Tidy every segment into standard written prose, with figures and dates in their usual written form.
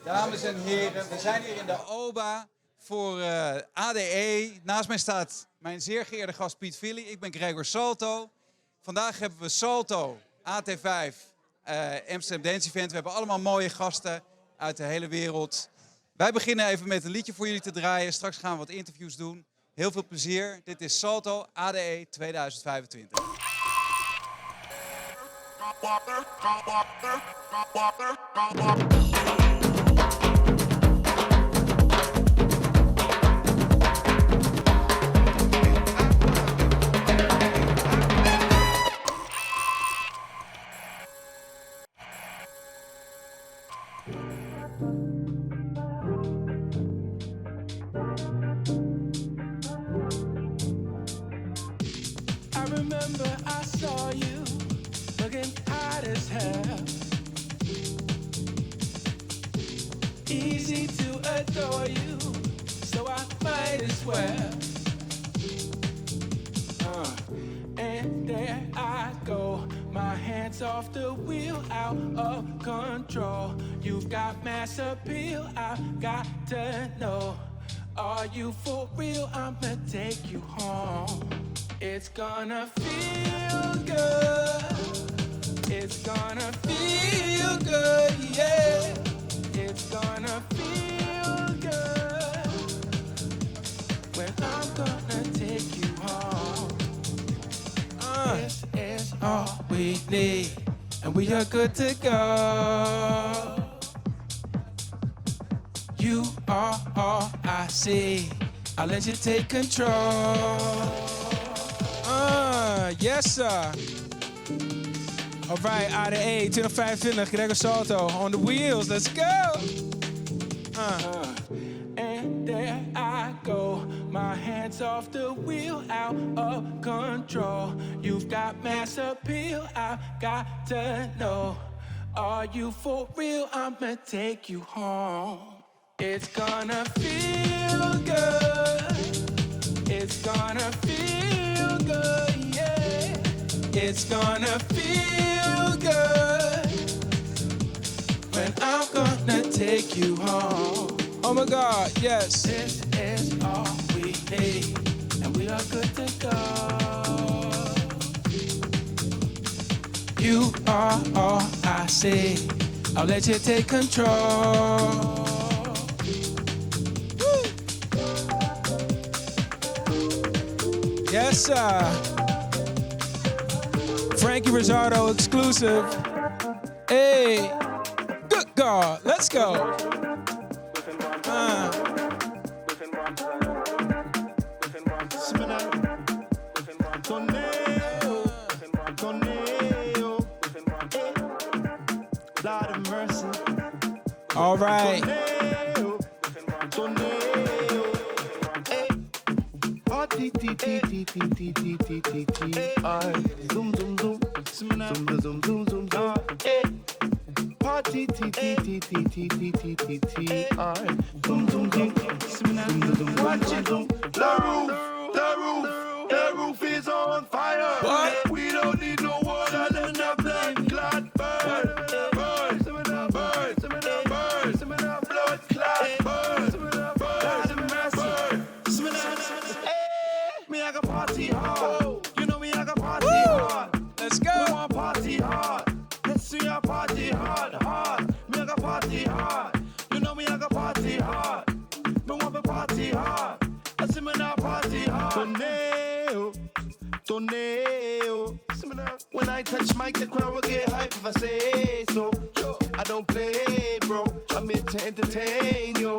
Dames en heren, we zijn hier in de OBA voor ADE. Naast mij staat mijn zeer geëerde gast Piet Villy. Ik ben Gregor Salto. Vandaag hebben we SALTO, AT5, Amsterdam Dance Event. We hebben allemaal mooie gasten uit de hele wereld. Wij beginnen even met een liedje voor jullie te draaien. Straks gaan we wat interviews doen. Heel veel plezier. Dit is SALTO ADE 2025. I saw you looking hot as hell. Easy to adore you, so I might as well. And there I go, my hands off the wheel, out of control. You've got mass appeal, I've got to know. Are you for real? I'ma take you home. It's gonna feel good. It's gonna feel good, yeah. It's gonna feel good when I'm gonna take you home. This is all we need, and we are good to go. You are all I see. I'll let you take control. Yes, sir. All right, ADE 2025, Gregor Salto on the wheels. Let's go. And there I go, my hands off the wheel, out of control. You've got mass appeal, I've got to know. Are you for real? I'ma take you home. It's gonna feel good. It's gonna feel good. It's gonna feel good when I'm gonna take you home. Oh my God, yes. This is all we need, and we are good to go. You are all I see. I'll let you take control. Woo. Yes, sir. Frankie Rizzardo exclusive. Hey, good God, let's go. All right. Zoom zoom zoom, zoom zoom zoom zoom zoom. Party t t t t t t t t t. Zoom zoom zoom, watch it zoom. The roof is on fire. What? We don't need no water, let the blood clot burn. Burn, burn, burn, blood clot burn. Me I got party hard. You know me I got party hard. Let's go. We want party hard. Let's see our party hard, hard. Me I got party hard. You know me I got party hard. Me want to party hard. I see me now party hard. Tornado, tornado. When I touch mic, the crowd will get hype if I say so. I don't play, bro. I'm here to entertain you.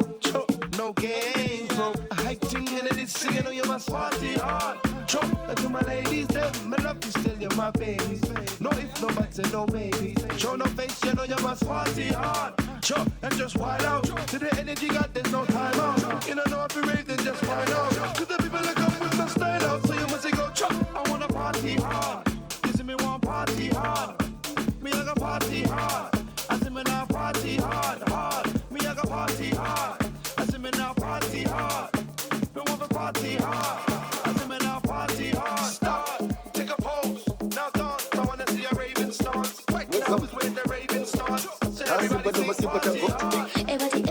No games, bro. I hype thing and it is singing on your party hard. Now to my ladies, them, me love you still, you're my babies. No if, no buts, and no maybe. Show no face, you know you must party hard. And just wild out. To the energy got, there's no time out. You don't know if you rave, then just wild out. Cause the people that come with the style out. So you must say go, I wanna party hard. You see me want party hard. Me I got party hard. I see me now party hard, hard. Me I got party hard. I see me now party hard. Me want to party hard. I see me now party hard. Stop, take a pose. Now dance. I wanna see a raving stance. Right now is where the raving starts. So everybody sing party hard.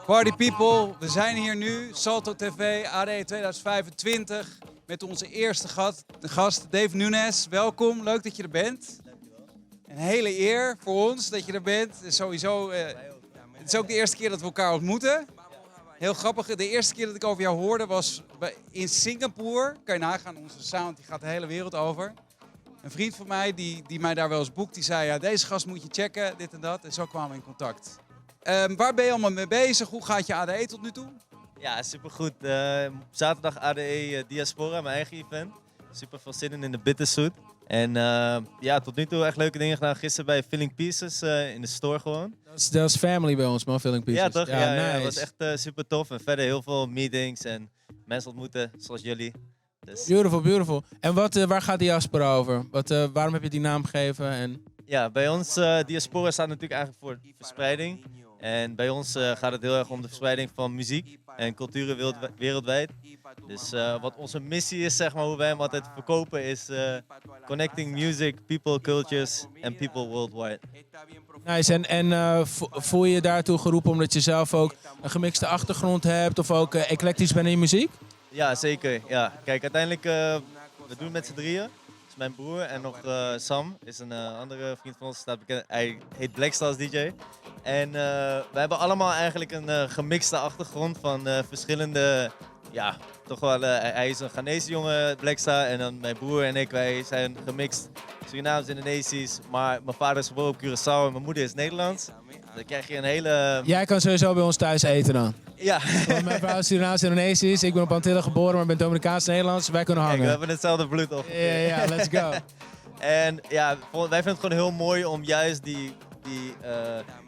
Party people, we zijn hier nu, Salto TV, ADE 2025, met onze eerste gast, Dave Nunes. Welkom, leuk dat je er bent. Een hele eer voor ons dat je er bent. Sowieso, het is ook de eerste keer dat we elkaar ontmoeten. Heel grappig, de eerste keer dat ik over jou hoorde was in Singapore. Kan je nagaan, onze sound die gaat de hele wereld over. Een vriend van mij die mij daar wel eens boekt, die zei, ja, deze gast moet je checken, dit en dat. En zo kwamen we in contact. Waar ben je allemaal mee bezig? Hoe gaat je ADE tot nu toe? Ja, supergoed. Zaterdag ADE Diaspora, mijn eigen event. Super veel zin in de bitterzoet. En ja, tot nu toe echt leuke dingen gedaan. Gisteren bij Filling Pieces in de store gewoon. Dat is family bij ons, man, Filling Pieces. Ja, toch? Ja, nice. ja, dat was echt super tof. En verder heel veel meetings en mensen ontmoeten, zoals jullie. Dus... Beautiful, beautiful. En waar gaat Diaspora over? Waarom heb je die naam gegeven? En... Ja, bij ons Diaspora staat natuurlijk eigenlijk voor verspreiding. En bij ons gaat het heel erg om de verspreiding van muziek en culturen wereldwijd. Dus wat onze missie is, zeg maar, hoe wij hem altijd verkopen, is connecting music, people, cultures and people worldwide. Nice, en voel je je daartoe geroepen omdat je zelf ook een gemixte achtergrond hebt of ook eclectisch bent in je muziek? Ja, zeker. Ja. Kijk, uiteindelijk, we doen het met z'n drieën. Dat is mijn broer en nog Sam, is een andere vriend van ons, staat bekend. Hij heet Blackstar als DJ. En wij hebben allemaal eigenlijk een gemixte achtergrond van verschillende, ja, toch wel, hij is een Ghanese jongen, Blackstar, en dan mijn broer en ik, wij zijn gemixt Surinaams, Indonesisch, maar mijn vader is geboren op Curaçao en mijn moeder is Nederlands. Dan krijg je een hele... Jij kan sowieso bij ons thuis eten dan? Ja. Want mijn vrouw is Surinaams Indonesisch, ik ben op Antillen geboren, maar ben Dominicaans-Nederlands, wij kunnen hangen. Kijk, we hebben hetzelfde bloed op. Ja, let's go. En ja, wij vinden het gewoon heel mooi om juist die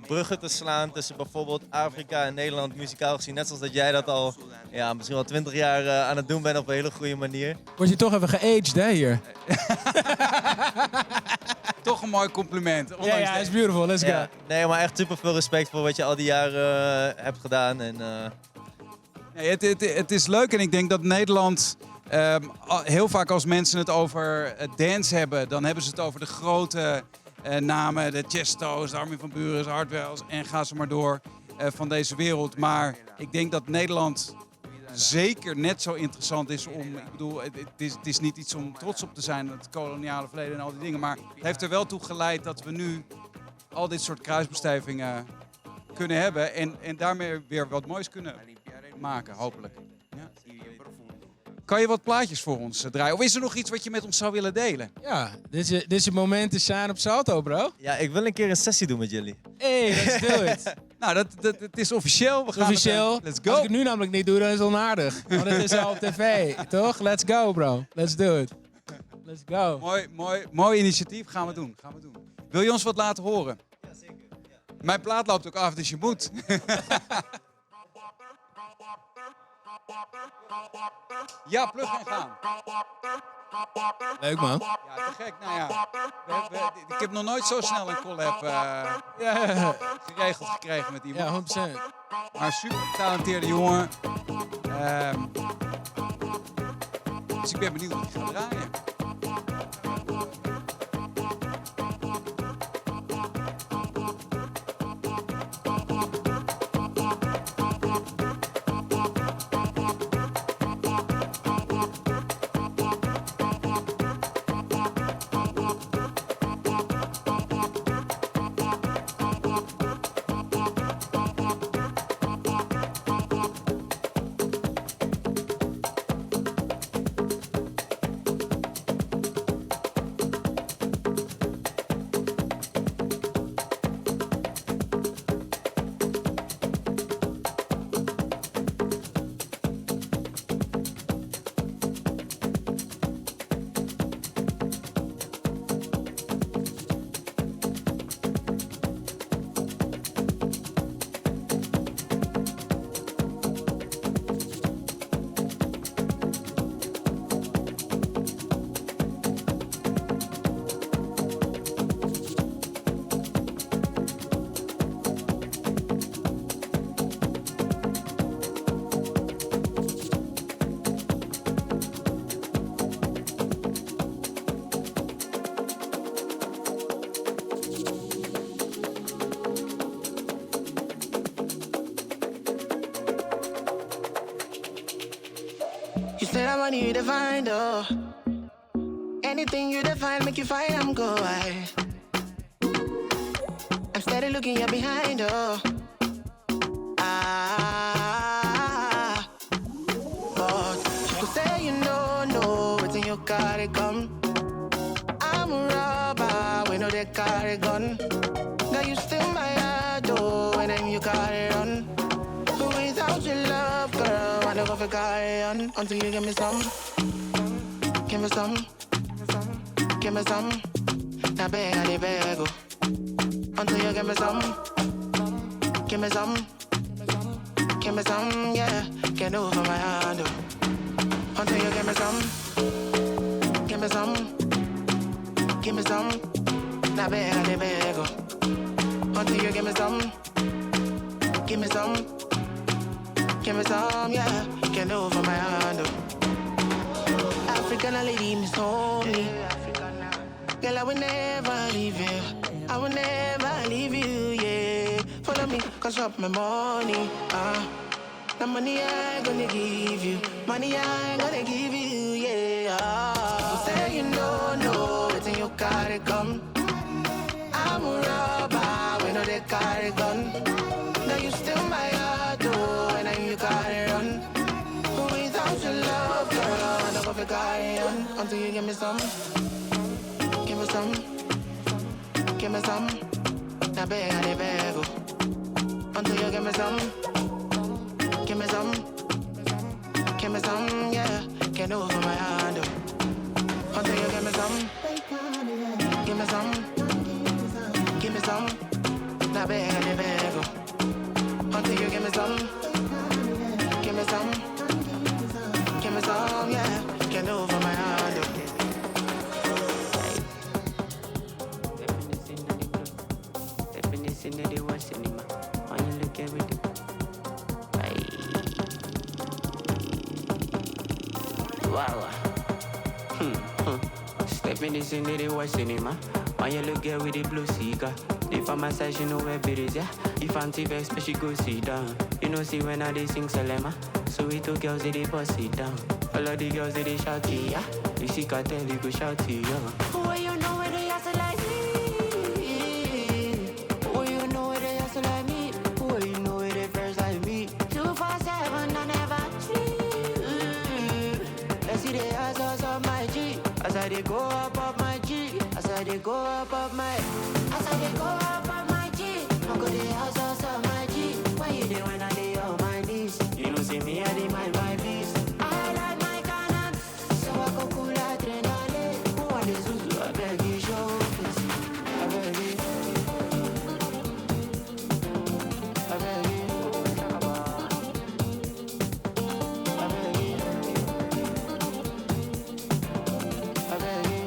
bruggen te slaan tussen bijvoorbeeld Afrika en Nederland, muzikaal gezien. Net zoals dat jij dat al, ja, misschien al 20 jaar aan het doen bent op een hele goede manier. Word je toch even geaged, hè, hier? Toch een mooi compliment. Ja, it's beautiful. Let's go. Nee, maar echt super veel respect voor wat je al die jaren hebt gedaan. En, Nee, het is leuk en ik denk dat Nederland... heel vaak als mensen het over dance hebben... dan hebben ze het over de grote namen. De Chesto's, de Armin van Buuren, de Hardwells en ga ze maar door van deze wereld. Maar ik denk dat Nederland... zeker net zo interessant is om... Ik bedoel, het is niet iets om trots op te zijn, het koloniale verleden en al die dingen. Maar het heeft er wel toe geleid dat we nu al dit soort kruisbestuivingen kunnen hebben. En daarmee weer wat moois kunnen maken, hopelijk. Ja. Kan je wat plaatjes voor ons draaien? Of is er nog iets wat je met ons zou willen delen? Ja, dit is je moment te shine op Salto, bro. ja, ik wil een keer een sessie doen met jullie. Hey, let's do it. Nou, het is officieel. We gaan Officieel. let's go. Als ik het nu namelijk niet doe, dan is het onaardig. Want het is al op tv, toch? Let's go, bro. Let's do it. Let's go. Mooi initiatief. Gaan we doen. Wil je ons wat laten horen? Ja, zeker. Ja. Mijn plaat loopt ook af, dus je moet. Ja, plug en gaan. Leuk, man. Ja, te gek. Nou ja, ik heb nog nooit zo snel een collab geregeld gekregen met iemand. Ja, 100%. Maar super getalenteerde jongen. Dus ik ben benieuwd wat hij gaat draaien. Said I want you to find, oh. Anything you define, make you find, I'm go I. I'm steady looking you behind, oh. But you could say you know, it's in your car it come. I'm a robber, we know they carry gun. Now you still my heart, oh, and then you carry on. Without your love, girl, I never carry on until you give me some. Give me some. Give me some. Now beg, I beg, oh. Until you give me some. Give me some. Give me some, yeah. Get over my hand, oh. Until you give me some. Give me some. Give me some. Now beg, I beg, oh. Until you give me some. Give me some. Give me some, yeah. Get over my hand, oh. African lady, miss homie. Girl, I will never leave you. I will never leave you, yeah. Follow me, cause up my money, the money I gonna give you. Money I gonna give you, yeah. So say you know, it's in your car to come. I'm a robber, we know they carry gun. Now you still my heart, oh, and then you carry on. Without your love, girl, I never feel carry on. Until you give me some. Give me some. Give me some. Now beg, I beg, oh. Until you give me some. Give me some. Give me some, yeah. Get over my hand, oh. Until you give me some. Give me some. Give me some. Now beg, I beg, oh. Until you give me some. Give me some. Give me some, yeah. Get over my hand, oh. Wow. Step in this into the watch cinema. My yellow girl with the blue cigar. If I'm massage, you know where it is, yeah. If I'm T-Vex, but she go sit down. You know, see when I they sing Salema. So we two girls, they bust it down. All of the girls, they shout, yeah. You see cartel, you go shout, yeah. Well, you know where they hustle like me. Well, you know where they hustle like me. Well, you know where they first like me. 247, I never sleep. Let's see the hustles of my G. As I they go up my G. As I they go up my. As I they go up my G. I'm go the hustles of my G. Why you there when I lay on my knees? You know see me, I dey mind my peace. I like my cannon, so I go cool adrenaline. Who want the Zuzu? I beg you show face. I beg you. I beg you. I beg you. I beg you.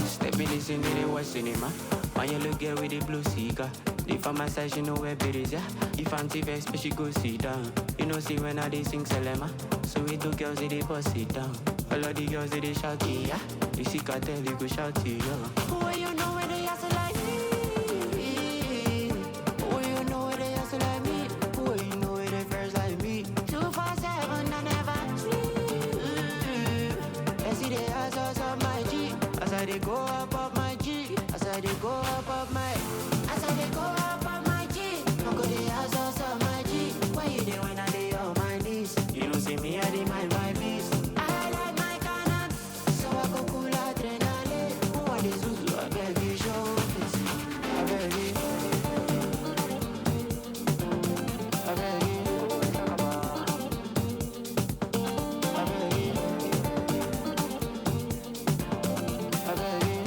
Step in this into the West cinema. My yellow girl with the blue cigar. If I'm massage, you know where it is, yeah. If I'm T-Vex, but she go sit down. You know, see when I they sing Salema. So we two girls, they bust it down. All of the girls, they shout, yeah. You see cartel, you go shout, yeah. Well, you know where they hustle like me. Well, you know where they hustle like me. Well, you know where they first like me. 247, I never sleep. Let's see the hustles of my G. As I they go up my G. As I they go up my. As I they go up my G. I'm go the hustles of my G. Why you there when I lay on my knees? You know see me, I dey mind my peace. I like my cannon, so I go cool adrenaline. Who want the Zuzu? I beg you show face. I beg you. I beg you. I beg you. I beg you.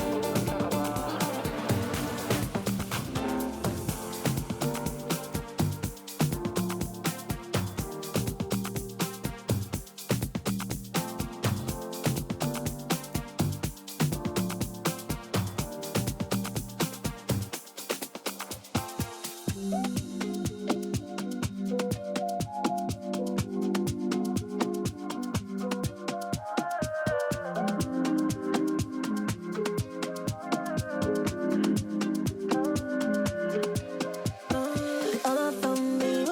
All up on me,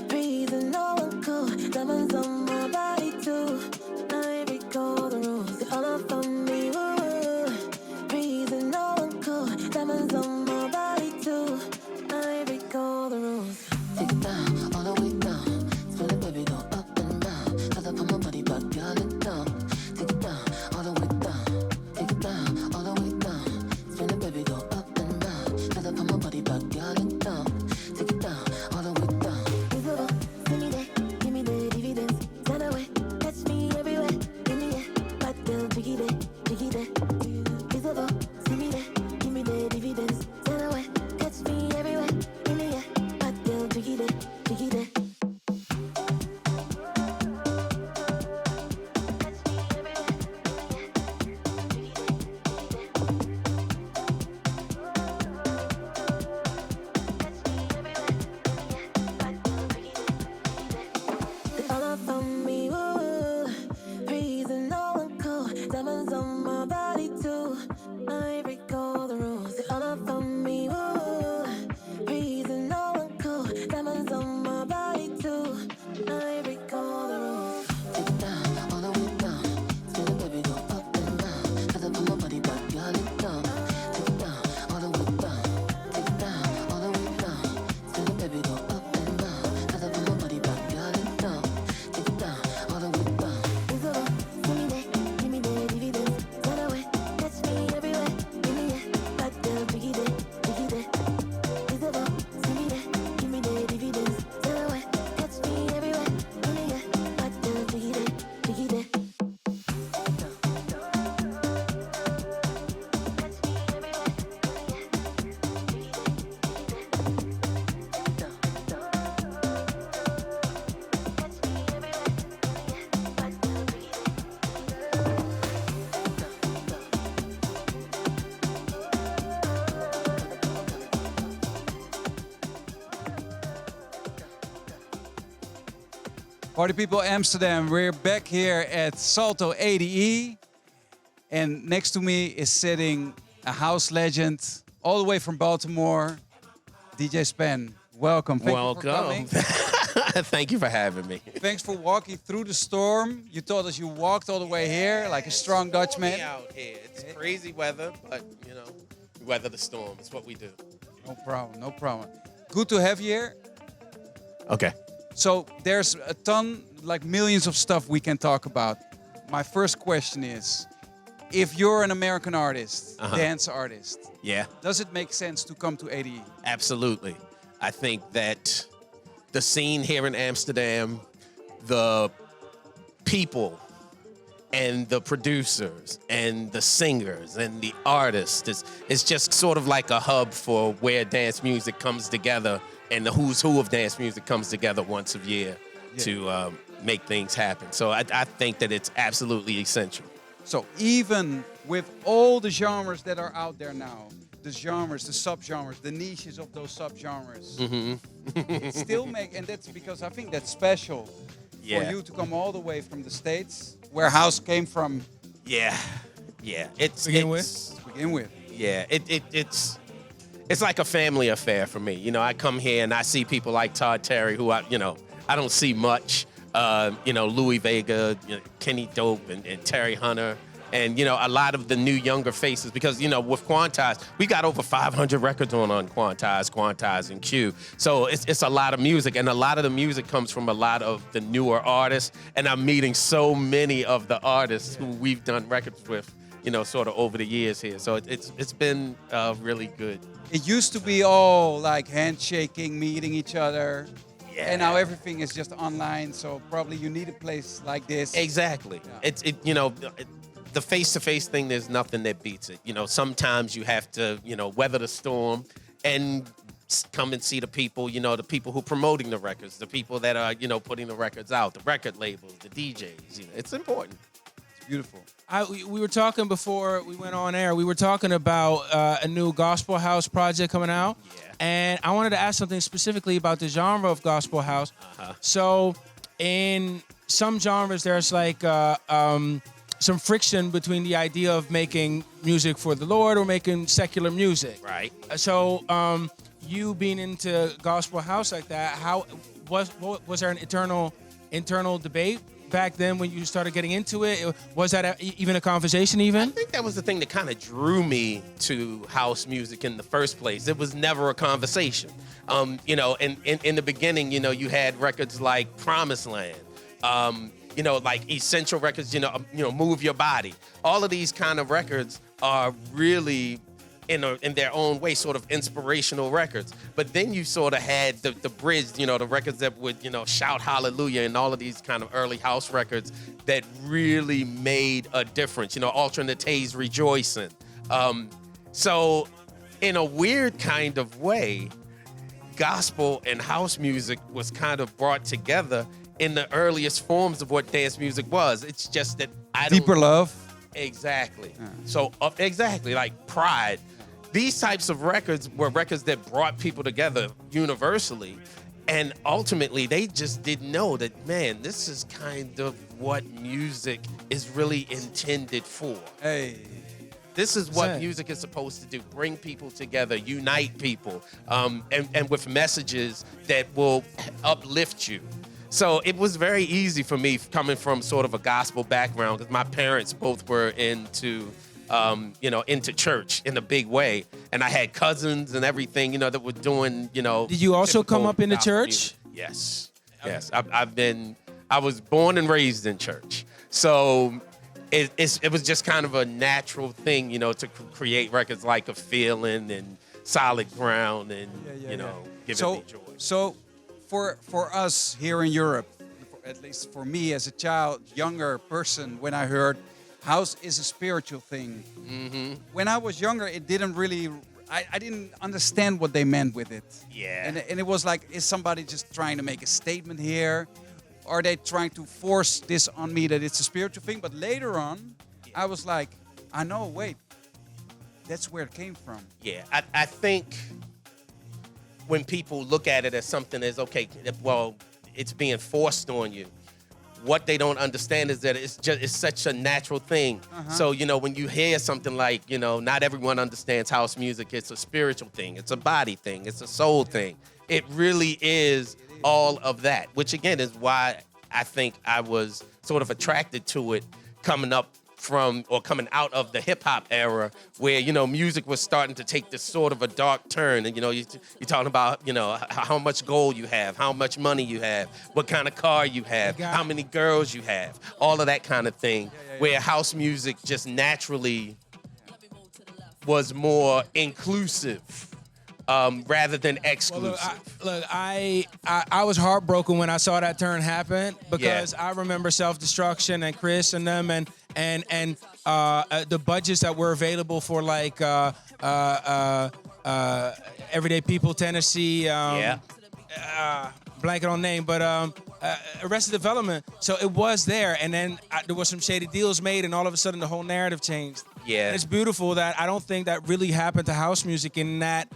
breathing no one cool. Diamonds on my body too. I recall the rules. All up on me, breathing no one cool. Diamonds on my body too. I recall the rules. Take it down, all the way down. Spin it, baby, go up and down. Cause up on my body, back, girl, it down. Take it down, all the way down. Take it down, all the way down. Spin it, baby, go up and down. Cause up on my body, back, girl, it down. Take it down, all the way down. Visible, see me there, give me the dividends. Turn away, catch me everywhere. In the air, bad girl, jiggy there, jiggy there. Visible, see me there, give me the dividends. Turn away, catch me everywhere. In the air, bad girl, jiggy there, Party people Amsterdam, we're back here at Salto ADE. And next to me is sitting a house legend all the way from Baltimore, DJ Spen. Welcome. Thank you for coming. Thank you for having me. Thanks for walking through the storm. You told us you walked all the way here like a strong Dutchman. Out here. It's crazy weather, but you know, we weather the storm. It's what we do. No problem, no problem. Good to have you here. Okay. So there's a ton, like millions of stuff we can talk about. My first question is, if you're an American artist, dance artist, Yeah, does it make sense to come to ADE? absolutely. I think that the scene here in Amsterdam, the people and the producers and the singers and the artists, it's just sort of like a hub for where dance music comes together, and the who's who of dance music comes together once a year to make things happen. So I think that it's absolutely essential. So even with all the genres that are out there now, the genres, the subgenres, the niches of those subgenres, it still make, and that's because I think that's special for you to come all the way from the States, where house came from. Yeah. It's To begin with. Yeah, it's like a family affair for me. You know, I come here and I see people like Todd Terry, who I don't see much. Louis Vega, Kenny Dope, and Terry Hunter. And, a lot of the new younger faces, because, with Quantize, we got over 500 records on Quantize, and Q. So it's a lot of music, and a lot of the music comes from a lot of the newer artists. And I'm meeting so many of the artists who we've done records with, sort of over the years here. So it's been really good. It used to be all like handshaking, meeting each other. Yeah. And now everything is just online, so probably you need a place like this. Exactly. Yeah. The face-to-face thing, there's nothing that beats it. Sometimes you have to, weather the storm and come and see the people, the people who are promoting the records, the people that are, putting the records out, the record labels, the DJs. It's important. It's beautiful. We were talking before we went on air. We were talking about a new gospel house project coming out. Yeah. And I wanted to ask something specifically about the genre of gospel house. So in some genres, there's like some friction between the idea of making music for the Lord or making secular music. Right. So you being into gospel house like that, how was there an internal debate back then when you started getting into it? Was that even a conversation even? I think that was the thing that kind of drew me to house music in the first place. It was never a conversation. And in the beginning, you had records like Promised Land, like Essential Records, Move Your Body. All of these kind of records are really in their own way, sort of inspirational records. But then you sort of had the bridge, the records that would, shout hallelujah, and all of these kind of early house records that really made a difference. Alternate Hayes Rejoicing. So in a weird kind of way, gospel and house music was kind of brought together in the earliest forms of what dance music was. It's just that Deeper Love. Exactly. So exactly, like Pride. These types of records were records that brought people together universally. And ultimately, they just didn't know that, man, this is kind of what music is really intended for. Hey. This is what music is supposed to do. Bring people together, unite people, and with messages that will uplift you. So it was very easy for me coming from sort of a gospel background, because my parents both were into church in a big way. And I had cousins and everything, that were doing, Did you also come up in the church? Music. Yes. Yes. I was born and raised in church. So it was just kind of a natural thing, to create records like A Feeling and Solid Ground and, Giving Me Joy. So for us here in Europe, at least for me as a child, younger person, when I heard house is a spiritual thing. Mm-hmm. When I was younger, it didn't really, I didn't understand what they meant with it. Yeah. And it was like, is somebody just trying to make a statement here? Are they trying to force this on me that it's a spiritual thing? But later on, I was like, I know, wait, that's where it came from. Yeah, I think when people look at it as something as, okay, well, it's being forced on you, what they don't understand is that it's such a natural thing. So, you know, when you hear something like, you know, not everyone understands house music. It's a spiritual thing. It's a body thing. It's a soul thing. It really is all of that, which again is why I think I was sort of attracted to it coming out of the hip hop era where, you know, music was starting to take this sort of a dark turn. And, you know, you're talking about, you know, how much gold you have, how much money you have, what kind of car you have, how many girls you have, all of that kind of thing, where house music just naturally was more inclusive rather than exclusive. Well, I was heartbroken when I saw that turn happen because I remember Self-Destruction and Chris and them and the budgets that were available for like Everyday People, Tennessee, blanket on name, but Arrested Development. So it was there, and then there was some shady deals made, and all of a sudden the whole narrative changed. Yeah, and it's beautiful that I don't think that really happened to house music in that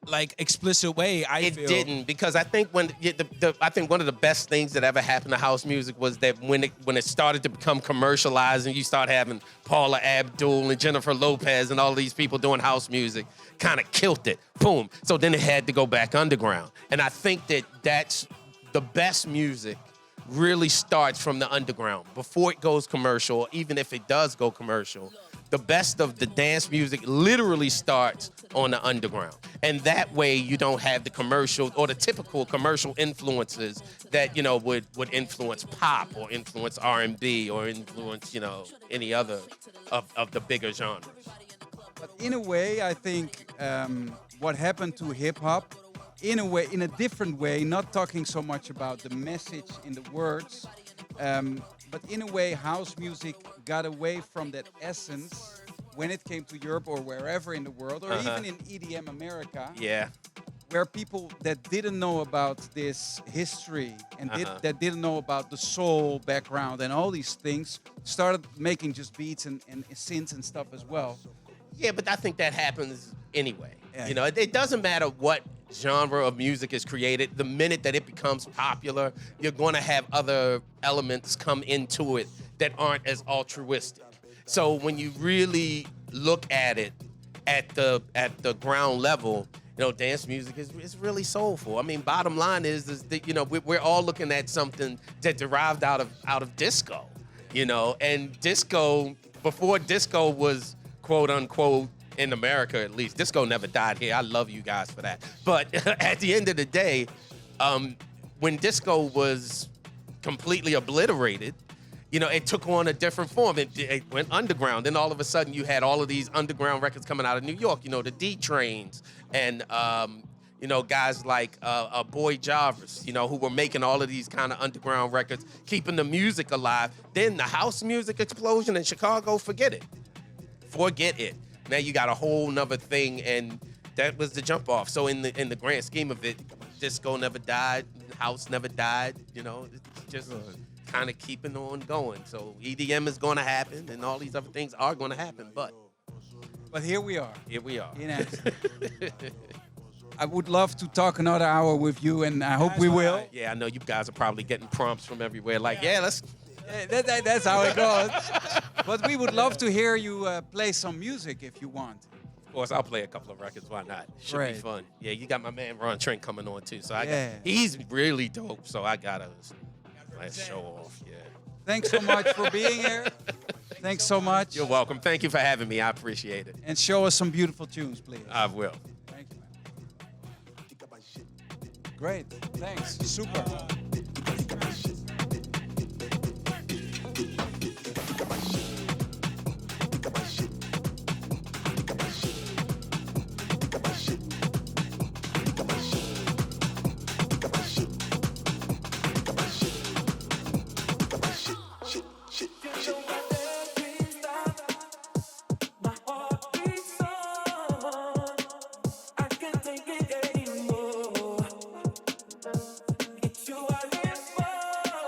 like explicit way. It didn't, because I think I think one of the best things that ever happened to house music was that when it started to become commercialized and you start having Paula Abdul and Jennifer Lopez and all these people doing house music, kind of killed it. Boom. So then it had to go back underground. And I think that's the best music really starts from the underground before it goes commercial. Even if it does go commercial, the best of the dance music literally starts on the underground. And that way you don't have the commercial or the typical commercial influences that, you know, would influence pop or influence R&B or influence, you know, any other of the bigger genres. But in a way, I think what happened to hip hop, in a different way, not talking so much about the message in the words, but in a way, house music got away from that essence when it came to Europe or wherever in the world, or even in EDM America. Yeah. Where people that didn't know about this history and that didn't know about the soul background and all these things started making just beats and synths and stuff as well. Yeah, but I think that happens anyway. Yeah. You know, it doesn't matter what genre of music is created. The minute that it becomes popular, you're going to have other elements come into it that aren't as altruistic. So when you really look at it at the ground level, you know, dance music is really soulful. I mean, bottom line is that, you know, we're all looking at something that derived out of disco, you know, and disco, before disco was quote unquote, in America at least, disco never died here. I love you guys for that. But at the end of the day, when disco was completely obliterated, you know, it took on a different form. It went underground. Then all of a sudden you had all of these underground records coming out of New York, you know, the D-Trains and, you know, guys like Boy Jarvis, you know, who were making all of these kind of underground records, keeping the music alive. Then the house music explosion in Chicago, forget it. Forget it. Now you got a whole nother thing, and that was the jump off. So in the grand scheme of it, disco never died, house never died. You know, it's just kind of keeping on going. So EDM is going to happen, and all these other things are going to happen. But here we are. Here we are. In Amsterdam. I would love to talk another hour with you, and I hope we will. Yeah, I know you guys are probably getting prompts from everywhere. Like, let's. That's how it goes. But we would love to hear you play some music if you want. Of course, I'll play a couple of records. Why not? Should be fun. Yeah, you got my man Ron Trent coming on too. So he's really dope. So I gotta let's show off. Yeah. Thanks so much for being here. Thanks so much. You're welcome. Thank you for having me. I appreciate it. And show us some beautiful tunes, please. I will. Thank you, man. Great. Thanks. Super. It's you I live for.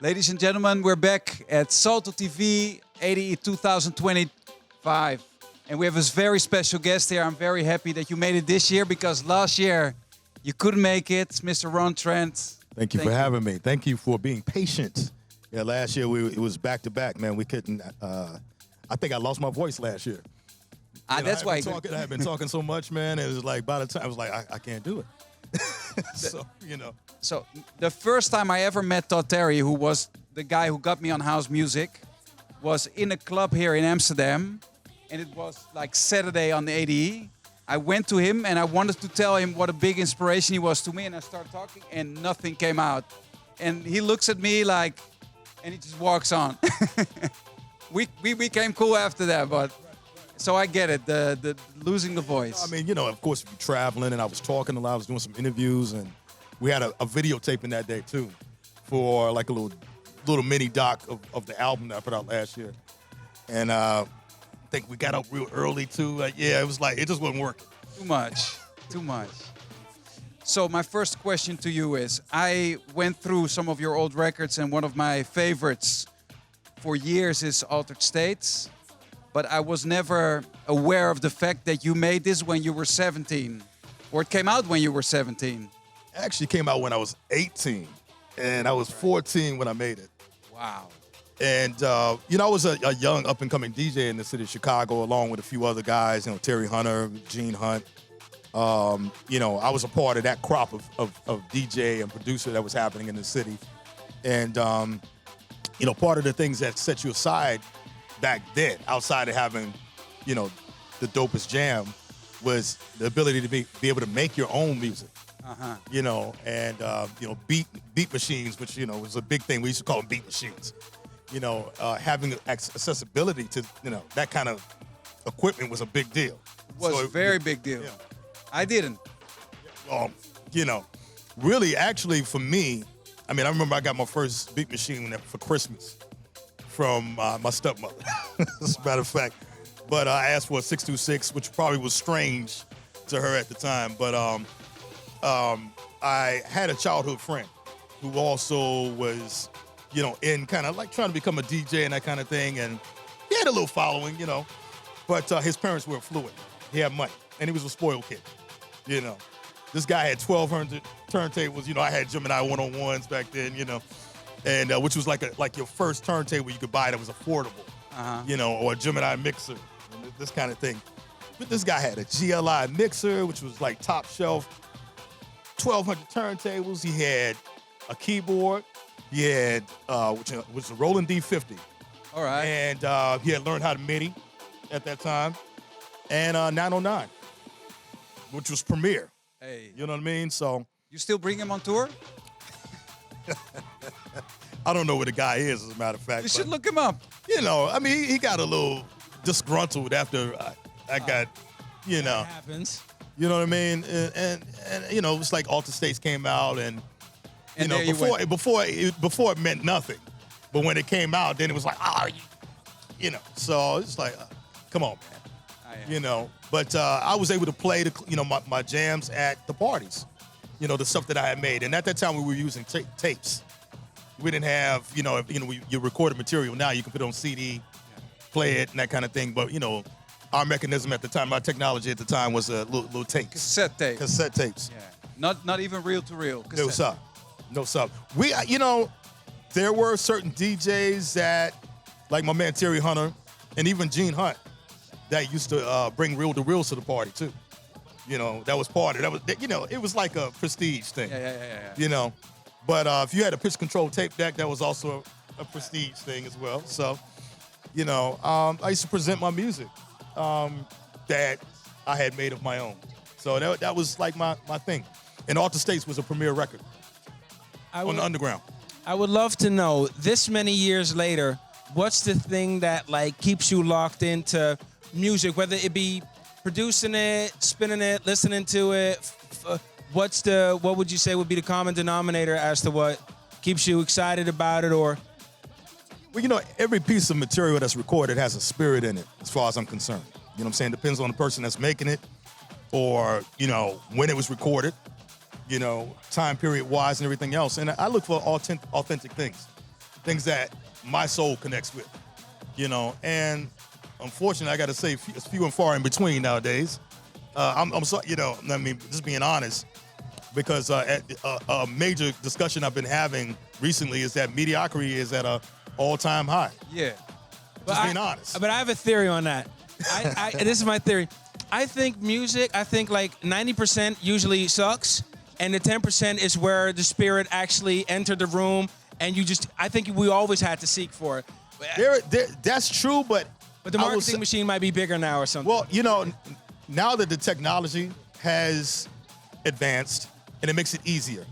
Ladies and gentlemen, we're back at Salto TV ADE 2025. And we have a very special guest here. I'm very happy that you made it this year because last year you couldn't make it. Mr. Ron Trent. Thank you for having me. Thank you for being patient. Yeah, last year it was back to back, man. We couldn't. I think I lost my voice last year. That's why. I had been talking so much, man. It was like by the time I was like, I can't do it. So So the first time I ever met Todd Terry, who was the guy who got me on house music, was in a club here in Amsterdam, and it was like Saturday on the ADE. I went to him and I wanted to tell him what a big inspiration he was to me, and I started talking and nothing came out. And he looks at me like, and he just walks on. we became cool after that, but so I get it, the losing the voice. I mean, of course, we were traveling and I was talking a lot. I was doing some interviews, and we had a videotaping that day too, for like a little mini doc of the album that I put out last year. And I think we got up real early too. It was like, it just wasn't working. Too much. So my first question to you is, I went through some of your old records, and one of my favorites for years is Altered States. But I was never aware of the fact that you made this when you were 17. Or it came out when you were 17. It actually came out when I was 18. And I was 14 when I made it. Wow. And, I was a young up-and-coming DJ in the city of Chicago, along with a few other guys, Terry Hunter, Gene Hunt. I was a part of that crop of DJ and producer that was happening in the city. And, part of the things that set you aside back then, outside of having, the dopest jam, was the ability to be able to make your own music. Beat machines, which, was a big thing. We used to call them beat machines. Having accessibility to, that kind of equipment was a big deal. Was a very big deal. Yeah. I didn't. Really, actually, for me, I remember I got my first beat machine for Christmas from my stepmother, as a matter of fact. But I asked for a 626, which probably was strange to her at the time. But I had a childhood friend who also was, in kind of like trying to become a DJ and that kind of thing. And he had a little following, but his parents were affluent. He had money, and he was a spoiled kid, This guy had 1,200 turntables. I had Gemini 101s back then, and which was like your first turntable you could buy that was affordable, or a Gemini mixer, this kind of thing. But this guy had a GLI mixer, which was like top shelf, 1,200 turntables. He had a keyboard. He had, which was a Roland D50. All right. And he had learned how to MIDI at that time. And 909, which was Premiere. Hey. You know what I mean? So You still bring him on tour? I don't know where the guy is, as a matter of fact. You should look him up. He got a little disgruntled after I got, That happens. You know what I mean? And it was like Altered States came out, and there you went. before it meant nothing, but when it came out, then it was like, so it's like, come on, man. But I was able to play my jams at the parties, the stuff that I had made, and at that time we were using tapes. We didn't have, you recorded material. Now you can put it on CD, play it, and that kind of thing. But our mechanism at the time, our technology at the time was little tapes. Cassette tapes. Cassette tapes. Yeah. Not even reel to reel. No sub. We, there were certain DJs that, like my man Terry Hunter, and even Gene Hunt, that used to bring reel to reels to the party too. That was part of it. That was, it was like a prestige thing. Yeah. But if you had a pitch control tape deck, that was also a prestige thing as well. So, I used to present my music that I had made of my own. So that was like my thing. And Altered States was a premier record on the underground. I would love to know, this many years later, what's the thing that keeps you locked into music, whether it be producing it, spinning it, listening to it? What would you say would be the common denominator as to what keeps you excited about it? Or, well, every piece of material that's recorded has a spirit in it, as far as I'm concerned. You know what I'm saying? Depends on the person that's making it, or when it was recorded, time period wise and everything else. And I look for authentic things. things that my soul connects with, And unfortunately, I got to say, it's few and far in between nowadays. I'm sorry, just being honest, because a major discussion I've been having recently is that mediocrity is at an all-time high. Yeah. Just being honest. But I have a theory on that. This is my theory. I think like 90% usually sucks, and the 10% is where the spirit actually entered the room, and I think we always had to seek for it. That's true, but the marketing machine might be bigger now or something. Well, now that the technology has advanced and it makes it easier,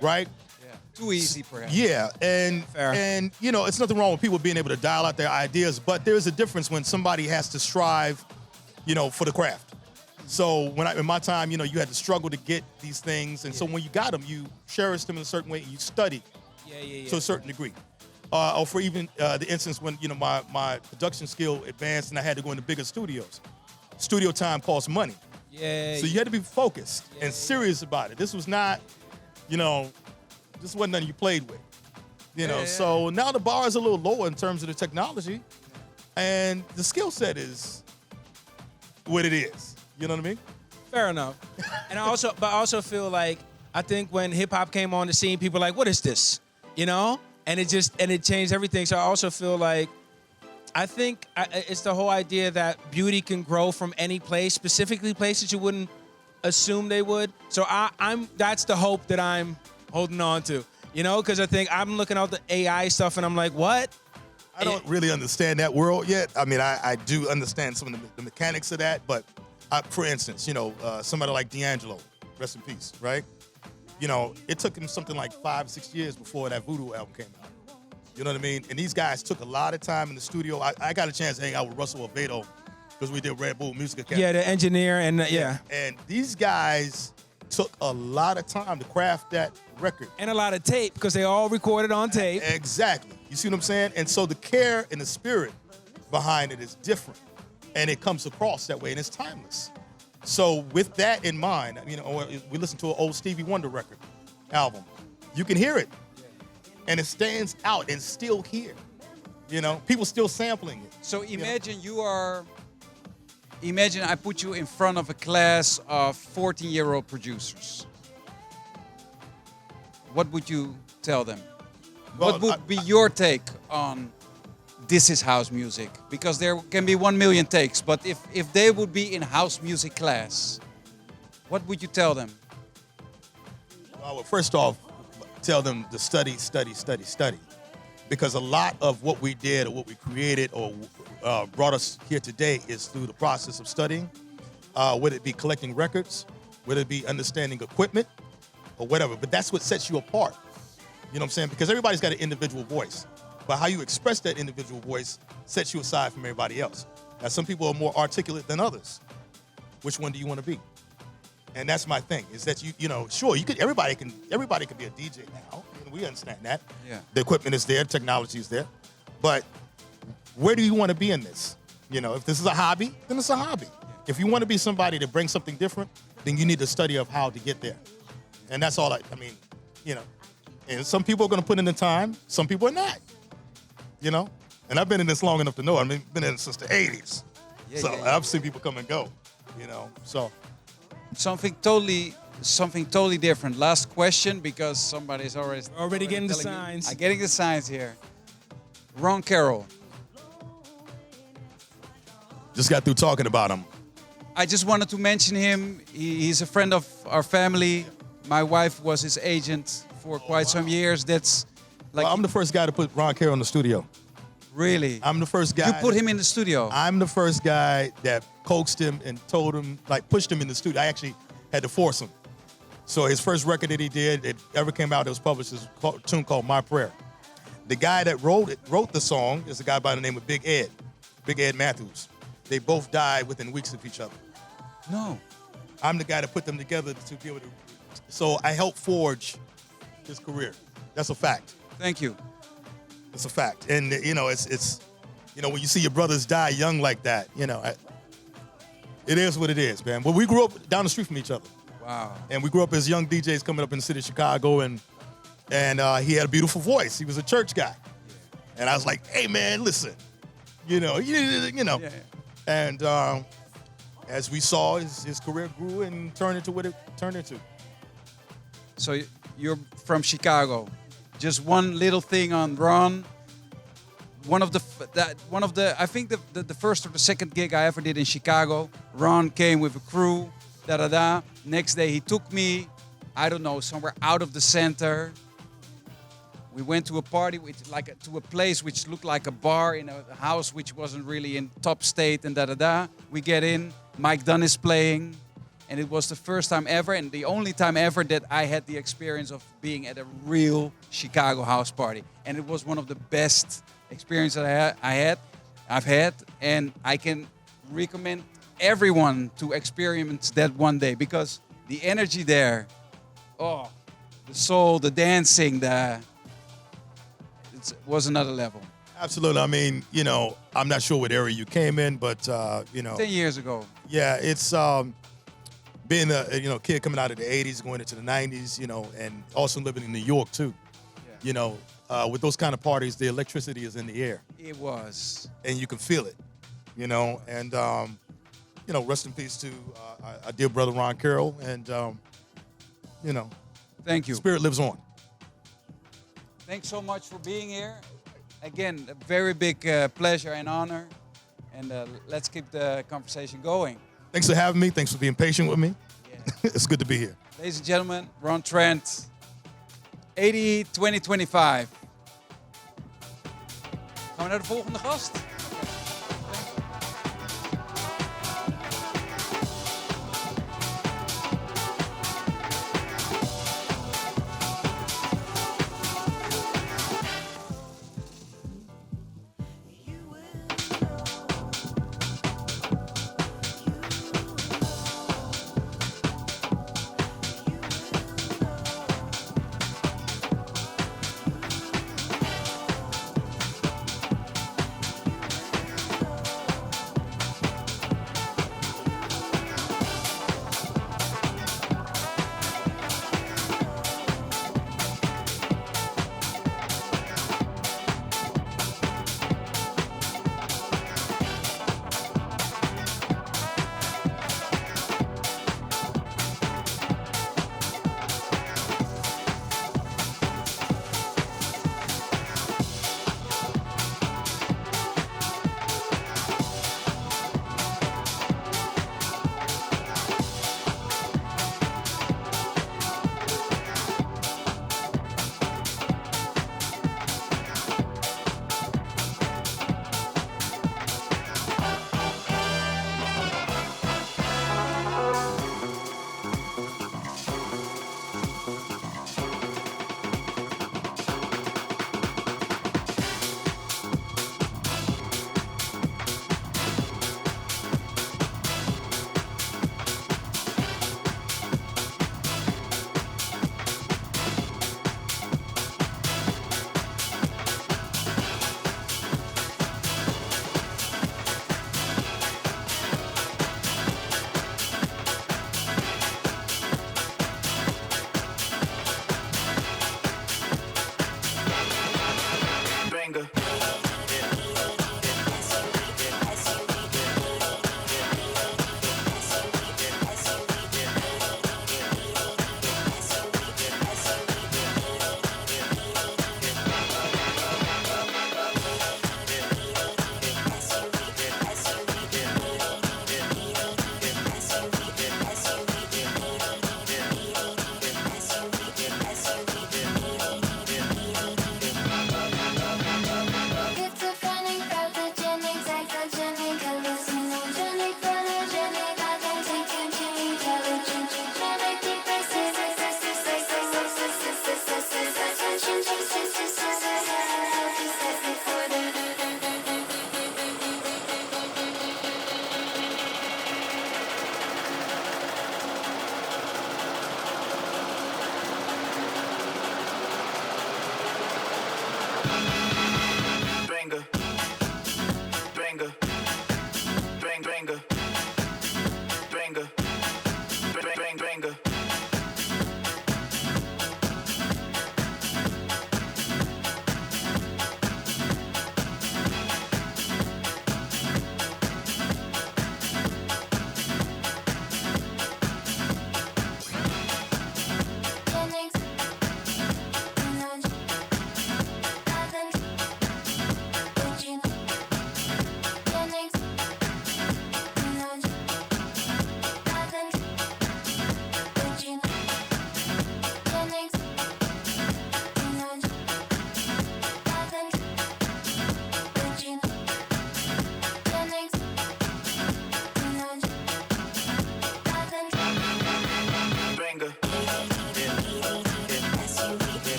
right? Yeah. Too easy, perhaps. Yeah, and Fair. and it's nothing wrong with people being able to dial out their ideas, but there's a difference when somebody has to strive, for the craft. So in my time, you had to struggle to get these things, and so when you got them, you cherished them in a certain way, and you studied to a certain degree. Or for even the instance when my production skill advanced and I had to go into bigger studios. Studio time costs money. Yeah. So you had to be focused and serious about it. This was not, this wasn't nothing you played with. So now the bar is a little lower in terms of the technology, and the skill set is what it is. You know what I mean? Fair enough. And I also feel like, I think when hip hop came on the scene, people were like, what is this? And it changed everything. So I also feel like, I think it's the whole idea that beauty can grow from any place, specifically places you wouldn't assume they would. So that's the hope that I'm holding on to, because I think I'm looking at the AI stuff and I'm like, what? I don't really understand that world yet. I mean, I do understand some of the mechanics of that, but for instance, somebody like D'Angelo, rest in peace, right? It took him something like 5-6 years before that Voodoo album came out. You know what I mean? And these guys took a lot of time in the studio. I got a chance to hang out with Russell Avedo because we did Red Bull Music Academy. Yeah, the engineer and yeah. And these guys took a lot of time to craft that record. And a lot of tape because they all recorded on tape. Exactly. You see what I'm saying? And so the care and the spirit behind it is different. And it comes across that way, and it's timeless. So with that in mind, we listened to an old Stevie Wonder record album. You can hear it. And it stands out and still here. People still sampling it. So imagine imagine I put you in front of a class of 14-year-old producers. What would you tell them? Well, what would be your take on this is house music? Because there can be 1 million takes, but if they would be in house music class, what would you tell them? Well, first off, tell them to study. Because a lot of what we did or what we created or brought us here today is through the process of studying, whether it be collecting records, whether it be understanding equipment or whatever. But that's what sets you apart. You know what I'm saying? Because everybody's got an individual voice. But how you express that individual voice sets you aside from everybody else. Now, some people are more articulate than others. Which one do you want to be? And that's my thing, is that sure, everybody can be a DJ now. We understand that. Yeah. The equipment is there, technology is there. But where do you want to be in this? If this is a hobby, then it's a hobby. If you want to be somebody to bring something different, then you need to study of how to get there. And that's all and some people are going to put in the time, some people are not. And I've been in this long enough to know. I've been in it since the 80s. I've seen people come and go, so. Something totally different. Last question, because somebody's already getting the telling me. signs. I'm getting the signs here. Ron Carroll. Just got through talking about him. I just wanted to mention him. He's a friend of our family. My wife was his agent for quite some years. That's like I'm the first guy to put Ron Carroll in the studio. Really? I'm the first guy. You put him in the studio? I'm the first guy that coaxed him and told him, pushed him in the studio. I actually had to force him. So his first record that he did, that ever came out that was published, is a tune called My Prayer. The guy that wrote the song is a guy by the name of Big Ed Matthews. They both died within weeks of each other. No. I'm the guy that put them together to be able to. So I helped forge his career. That's a fact. Thank you. It's a fact. And, it's when you see your brothers die young like that, it is what it is, man. But we grew up down the street from each other. Wow. And we grew up as young DJs coming up in the city of Chicago, and he had a beautiful voice. He was a church guy. And I was like, hey, man, listen. You know. Yeah. And as we saw, his career grew and turned into what it turned into. So you're from Chicago. Just one little thing on Ron. I think the first or the second gig I ever did in Chicago, Ron came with a crew, Next day he took me, I don't know, somewhere out of the center. We went to a party, to a place which looked like a bar in a house which wasn't really in top state and We get in, Mike Dunn is playing, and it was the first time ever and the only time ever that I had the experience of being at a real Chicago house party. And it was one of the best experiences I've had, and I can recommend everyone to experience that one day because the energy there, the soul, the dancing, it was another level. Absolutely. I mean, I'm not sure what area you came in, but 10 years ago. Yeah, it's being a kid coming out of the 80s, going into the 90s, and also living in New York too. Yeah. With those kind of parties, the electricity is in the air. It was. And you can feel it, and rest in peace to our dear brother Ron Carroll, and thank you. Spirit lives on. Thanks so much for being here. Again, a very big pleasure and honor. And let's keep the conversation going. Thanks for having me. Thanks for being patient with me. Yeah. It's good to be here. Ladies and gentlemen, Ron Trent, ADE 2025. Gaan we naar de volgende gast?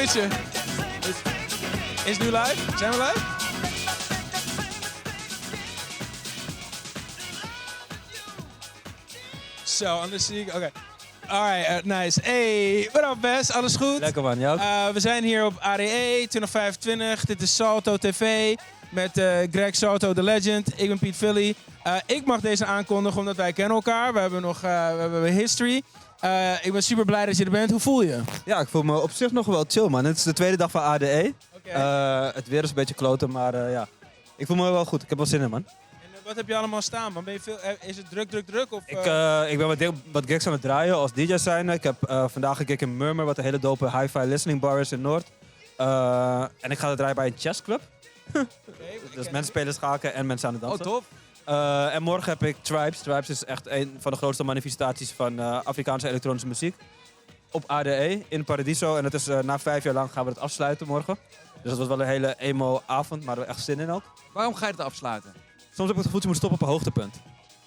switchen. Is het nu live? Zijn we live? Zo, anders zie ik... Oké. Alright, nice. Hey, what up Wes? Alles goed? Lekker man, jou ook? We zijn hier op ADE 2025. Dit is Salto TV met Greg Salto, The Legend. Ik ben Piet Philly. Ik mag deze aankondigen omdat wij kennen elkaar. We hebben history. Ik ben super blij dat je er bent. Hoe voel je? Ja, ik voel me op zich nog wel chill man. Het is de tweede dag van ADE. Okay. Het weer is een beetje kloten, maar ja. Ik voel me wel goed. Ik heb wel zin in man. Wat heb je allemaal staan? Man? Ben je is het druk? Of, Ik ben wat gigs aan het draaien als DJ zijn. Ik heb vandaag een gig in Murmur, wat een hele dope hi-fi listening bar is in Noord. En ik ga het draaien bij een jazzclub. Dus mensen spelen schaken en mensen aan het dansen. Oh, tof. En morgen heb ik Tribes. Tribes is echt een van de grootste manifestaties van Afrikaanse elektronische muziek. Op ADE in Paradiso. En dat is na 5 jaar lang gaan we het afsluiten morgen. Dus dat was wel een hele emo-avond, maar er echt zin in ook. Waarom ga je het afsluiten? Soms heb ik het gevoel dat je moet stoppen op een hoogtepunt.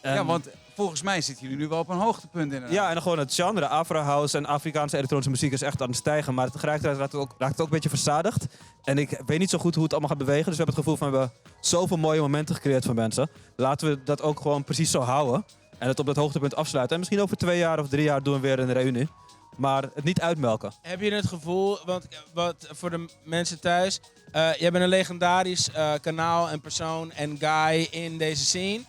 Ja, want volgens mij zitten jullie nu wel op een hoogtepunt inderdaad. Ja, en dan gewoon het genre, Afro House en Afrikaanse elektronische muziek is echt aan het stijgen. Maar tegelijkertijd raakt het ook een beetje verzadigd. En ik weet niet zo goed hoe het allemaal gaat bewegen. Dus we hebben het gevoel van, we hebben zoveel mooie momenten gecreëerd van mensen. Laten we dat ook gewoon precies zo houden. En het op dat hoogtepunt afsluiten. En misschien over 2 jaar of 3 jaar doen we weer een reunie. Maar het niet uitmelken. Heb je het gevoel, want wat voor de mensen thuis, jij bent een legendarisch kanaal en persoon en guy in deze scene.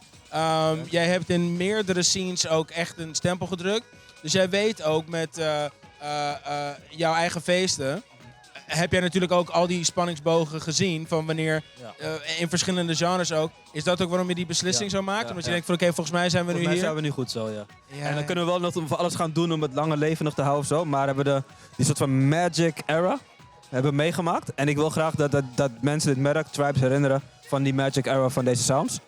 Jij hebt in meerdere scenes ook echt een stempel gedrukt. Dus jij weet ook met jouw eigen feesten, heb jij natuurlijk ook al die spanningsbogen gezien van wanneer, in verschillende genres ook. Is dat ook waarom je die beslissing zo maakt? Omdat je denkt van oké, volgens mij zijn we nu hier. Volgens mij zijn we nu goed zo, ja. En dan kunnen we wel nog voor alles gaan doen om het lange leven nog te houden of zo. Maar hebben we die soort van magic era hebben meegemaakt. En ik wil graag dat mensen dit merk, Tribes, herinneren van die magic era van deze sounds.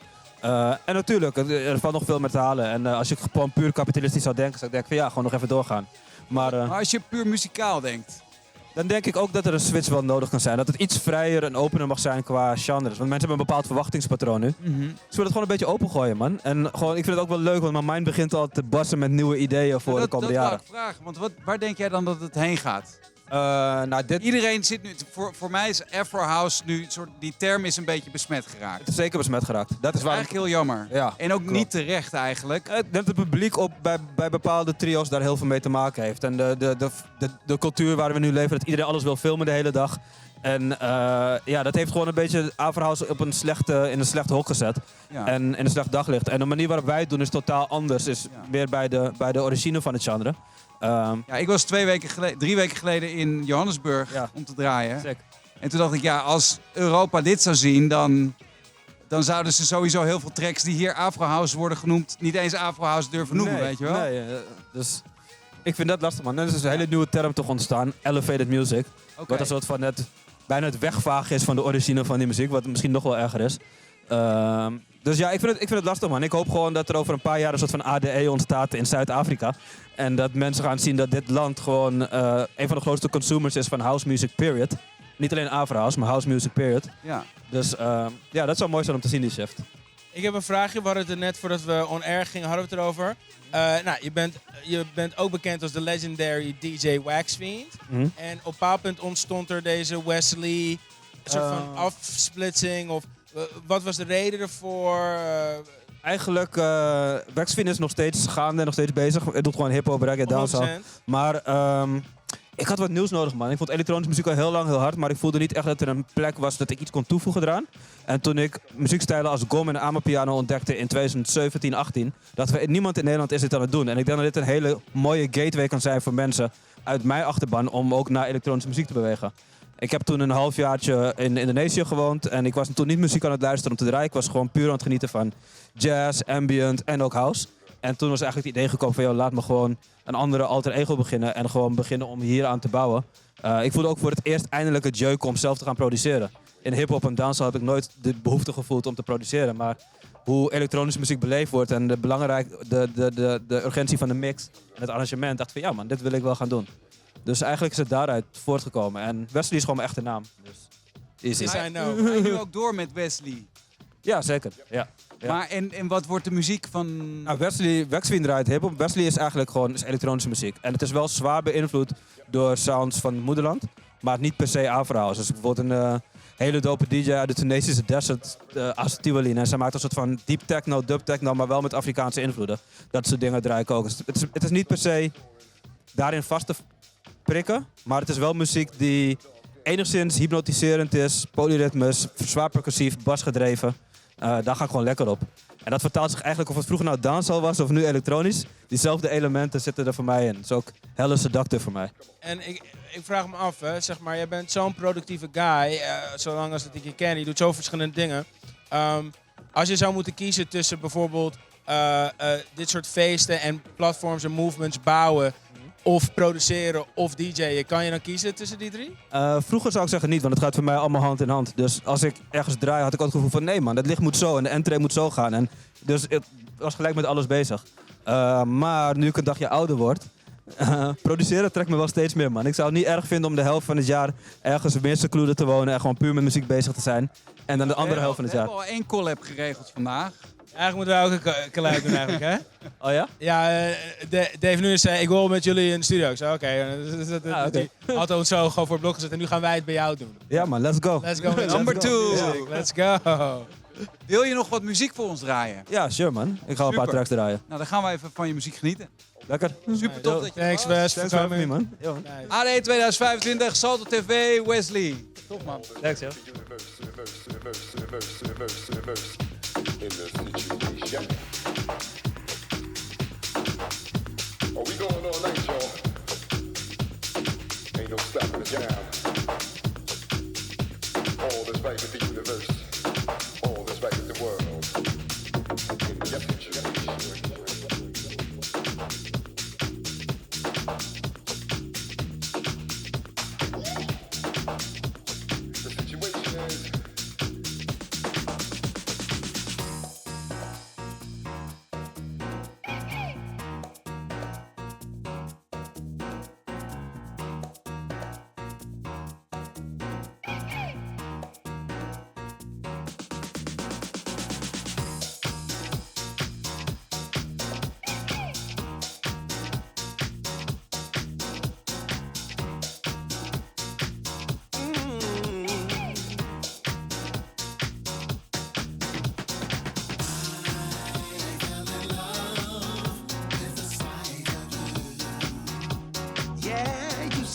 En natuurlijk, er valt nog veel meer te halen. En als ik gewoon puur kapitalistisch zou denken, zou ik denken van ja, gewoon nog even doorgaan. Maar als je puur muzikaal denkt, dan denk ik ook dat er een switch wel nodig kan zijn. Dat het iets vrijer en opener mag zijn qua genres. Want mensen hebben een bepaald verwachtingspatroon nu. Dus we willen het gewoon een beetje opengooien, man. En gewoon, ik vind het ook wel leuk, want mijn mind begint al te bassen met nieuwe ideeën voor de komende jaren. Dat wou ik vragen, want waar denk jij dan dat het heen gaat? Dit... Iedereen zit nu, voor mij is Afro House nu, die term is een beetje besmet geraakt. Het is zeker besmet geraakt. Dat is eigenlijk heel jammer. Ja, en ook niet terecht eigenlijk. Dat het publiek bij bepaalde trio's daar heel veel mee te maken heeft. En de cultuur waar we nu leven, dat iedereen alles wil filmen de hele dag. En dat heeft gewoon een beetje Afro House op in een slecht hok gezet. Ja. En in een slecht daglicht. En de manier waarop wij het doen is totaal anders. Is weer bij de origine van het genre. Ik was 3 weken geleden in Johannesburg om te draaien. Zeker. En toen dacht ik, als Europa dit zou zien, dan zouden ze sowieso heel veel tracks die hier Afro House worden genoemd, niet eens Afro House durven noemen, weet je wel? Nee, dus ik vind dat lastig, man. Er is een hele nieuwe term toch ontstaan, elevated music. Wat een soort van bijna het wegvagen is van de origine van die muziek, wat misschien nog wel erger is. Dus ja, ik vind het lastig, man. Ik hoop gewoon dat er over een paar jaar een soort van ADE ontstaat in Zuid-Afrika. En dat mensen gaan zien dat dit land gewoon een van de grootste consumers is van house music, period. Niet alleen Afro House, maar house music, period. Ja. Dus dat zou mooi zijn om te zien, die shift. Ik heb een vraagje. We hadden het er net voordat we on-air gingen, hadden we het erover. Je bent ook bekend als de legendary DJ Waxfiend. En op een bepaald punt ontstond er deze Wes Lee, een soort van afsplitsing. Of wat was de reden ervoor? Eigenlijk, Waxfiend is nog steeds gaande en nog steeds bezig. Het doet gewoon hip-hop, reggae, dancehall. Maar ik had wat nieuws nodig, man. Ik vond elektronische muziek al heel lang heel hard, maar ik voelde niet echt dat er een plek was dat ik iets kon toevoegen eraan. En toen ik muziekstijlen als gom en amapiano ontdekte in 2017, 18, dat niemand in Nederland is dit aan het doen. En ik denk dat dit een hele mooie gateway kan zijn voor mensen uit mijn achterban om ook naar elektronische muziek te bewegen. Ik heb toen een halfjaartje in Indonesië gewoond en ik was toen niet muziek aan het luisteren om te draaien. Ik was gewoon puur aan het genieten van jazz, ambient en ook house. En toen was eigenlijk het idee gekomen van, laat me gewoon een andere alter ego beginnen en gewoon beginnen om hier aan te bouwen. Ik voelde ook voor het eerst eindelijk het jeuk om zelf te gaan produceren. In hip-hop en dancehall heb ik nooit de behoefte gevoeld om te produceren, maar hoe elektronische muziek beleefd wordt en de urgentie van de mix en het arrangement, dacht ik van man, dit wil ik wel gaan doen. Dus eigenlijk is het daaruit voortgekomen. En Wes Lee is gewoon mijn echte naam. Dus Ga je nu ook door met Wes Lee? Ja, zeker. Ja. Ja. Maar en wat wordt de muziek van... Nou, Wes draait hip-hop. Wes Lee is eigenlijk gewoon elektronische muziek. En het is wel zwaar beïnvloed door sounds van het moederland. Maar niet per se Afro-house. Dus bijvoorbeeld een hele dope DJ uit de Tunesische desert, Asatiwali. En zij maakt een soort van deep techno, dub techno, maar wel met Afrikaanse invloeden. Dat soort dingen draai ik ook. Dus het is niet per se daarin vast te prikken. Maar het is wel muziek die enigszins hypnotiserend is. Polyritmes, zwaar percussief, basgedreven. Daar ga ik gewoon lekker op. En dat vertaalt zich eigenlijk of het vroeger nou dancehall was of nu elektronisch. Diezelfde elementen zitten er voor mij in. Dat is ook helle seductive voor mij. En ik vraag me af, hè, zeg maar, jij bent zo'n productieve guy, zolang als dat ik je ken, je doet zo verschillende dingen. Als je zou moeten kiezen tussen bijvoorbeeld dit soort feesten en platforms en movements bouwen, of produceren of DJ'en, kan je dan kiezen tussen die drie? Vroeger zou ik zeggen niet, want het gaat voor mij allemaal hand in hand. Dus als ik ergens draai, had ik ook het gevoel van nee man, het licht moet zo en de entree moet zo gaan. En dus ik was gelijk met alles bezig. Maar nu ik een dagje ouder word, produceren trekt me wel steeds meer man. Ik zou het niet erg vinden om de helft van het jaar ergens in secluded te wonen en gewoon puur met muziek bezig te zijn. En dan de andere helft van het jaar. We hebben al 1 collab geregeld vandaag. Eigenlijk moeten wij ook een collab doen eigenlijk, hè? Oh ja? Ja, Dave Nunes zei, ik wil met jullie in de studio. Ik zei, oké. Okay. Had ons zo gewoon voor het blok gezet en nu gaan wij het bij jou doen. Ja man, let's go. Let's go. Number 2. Let's go. Wil je nog wat muziek voor ons draaien? Ja, sure man. Ik ga een paar Super. tracks draaien. Nou, dan gaan we even van je muziek genieten. Lekker. Super tof dat je Thanks, er was. Wes, Thanks voor for having me coming. man. Yo. ADE 2025, Salto TV, Wes Lee. Top man. Thanks yo. In the situation. Are we going all night, y'all? Ain't no stopping the jam. All that's right with the universe. All that's right with the world. In the situation. The situation is...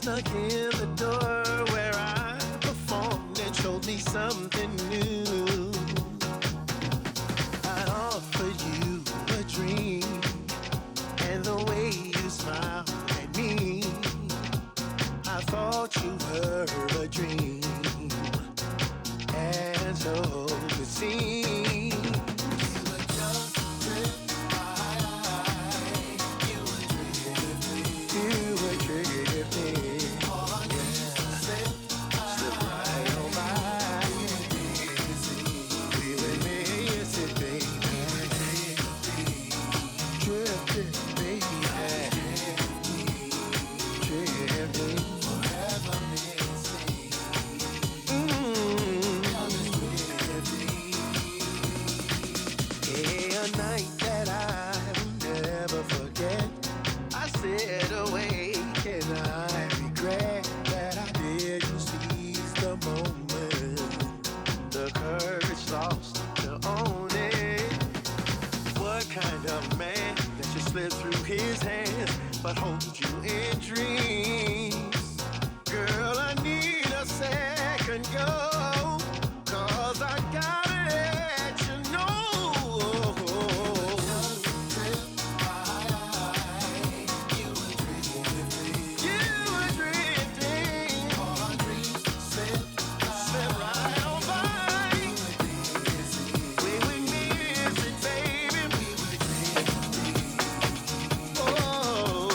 Snuck in the door where I performed and showed me something new. I offered you a dream, and the way you smiled at me, I thought you were a dream, and so it seems. But hold you in dreams. Girl, I need a second go, 'cause I gotta let you know. You were drifting. Our dreams slip right on by. We would miss it, baby. Oh.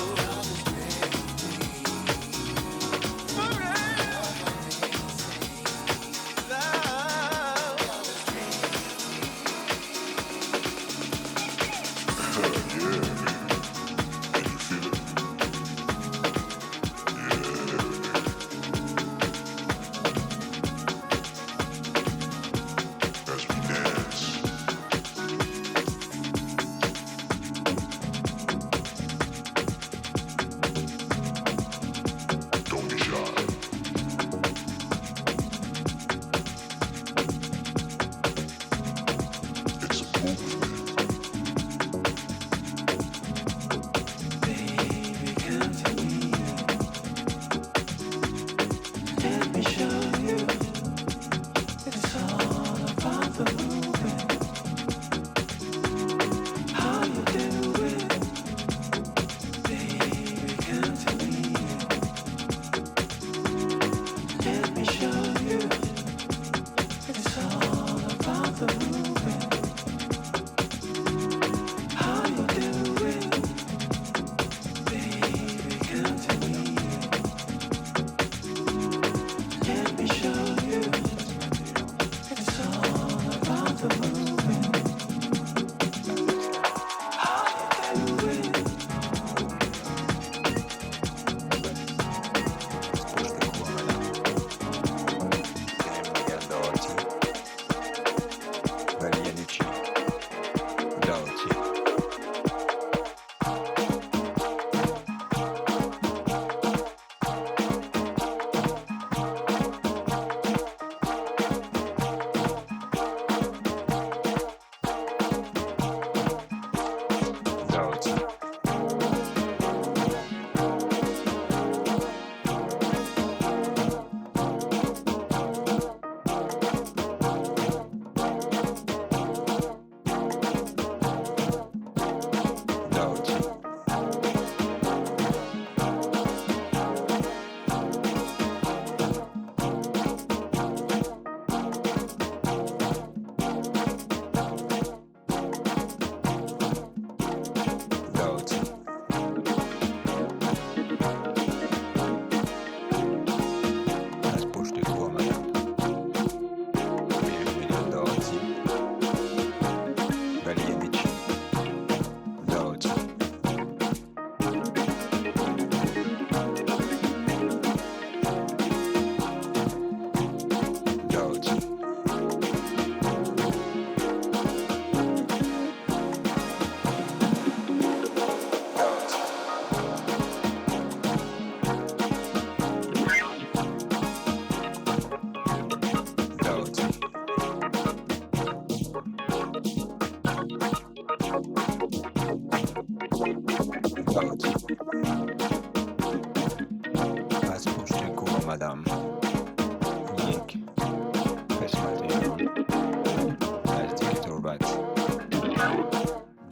but yeah,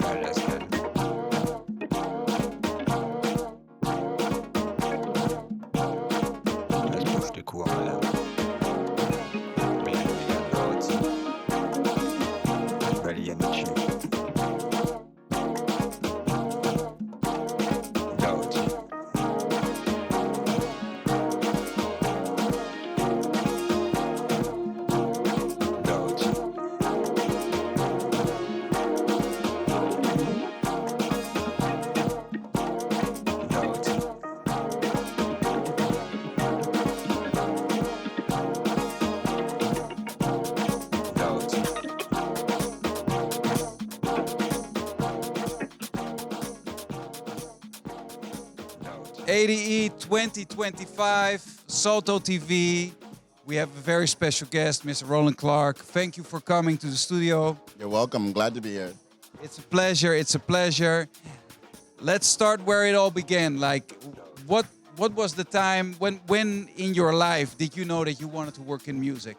that's good. Let's push the cool out. Ready in the chief. ADE 2025, Salto TV. We have a very special guest, Mr. Roland Clark. Thank you for coming to the studio. You're welcome. I'm glad to be here. It's a pleasure. It's a pleasure. Let's start where it all began. Like, what was the time when in your life did you know that you wanted to work in music?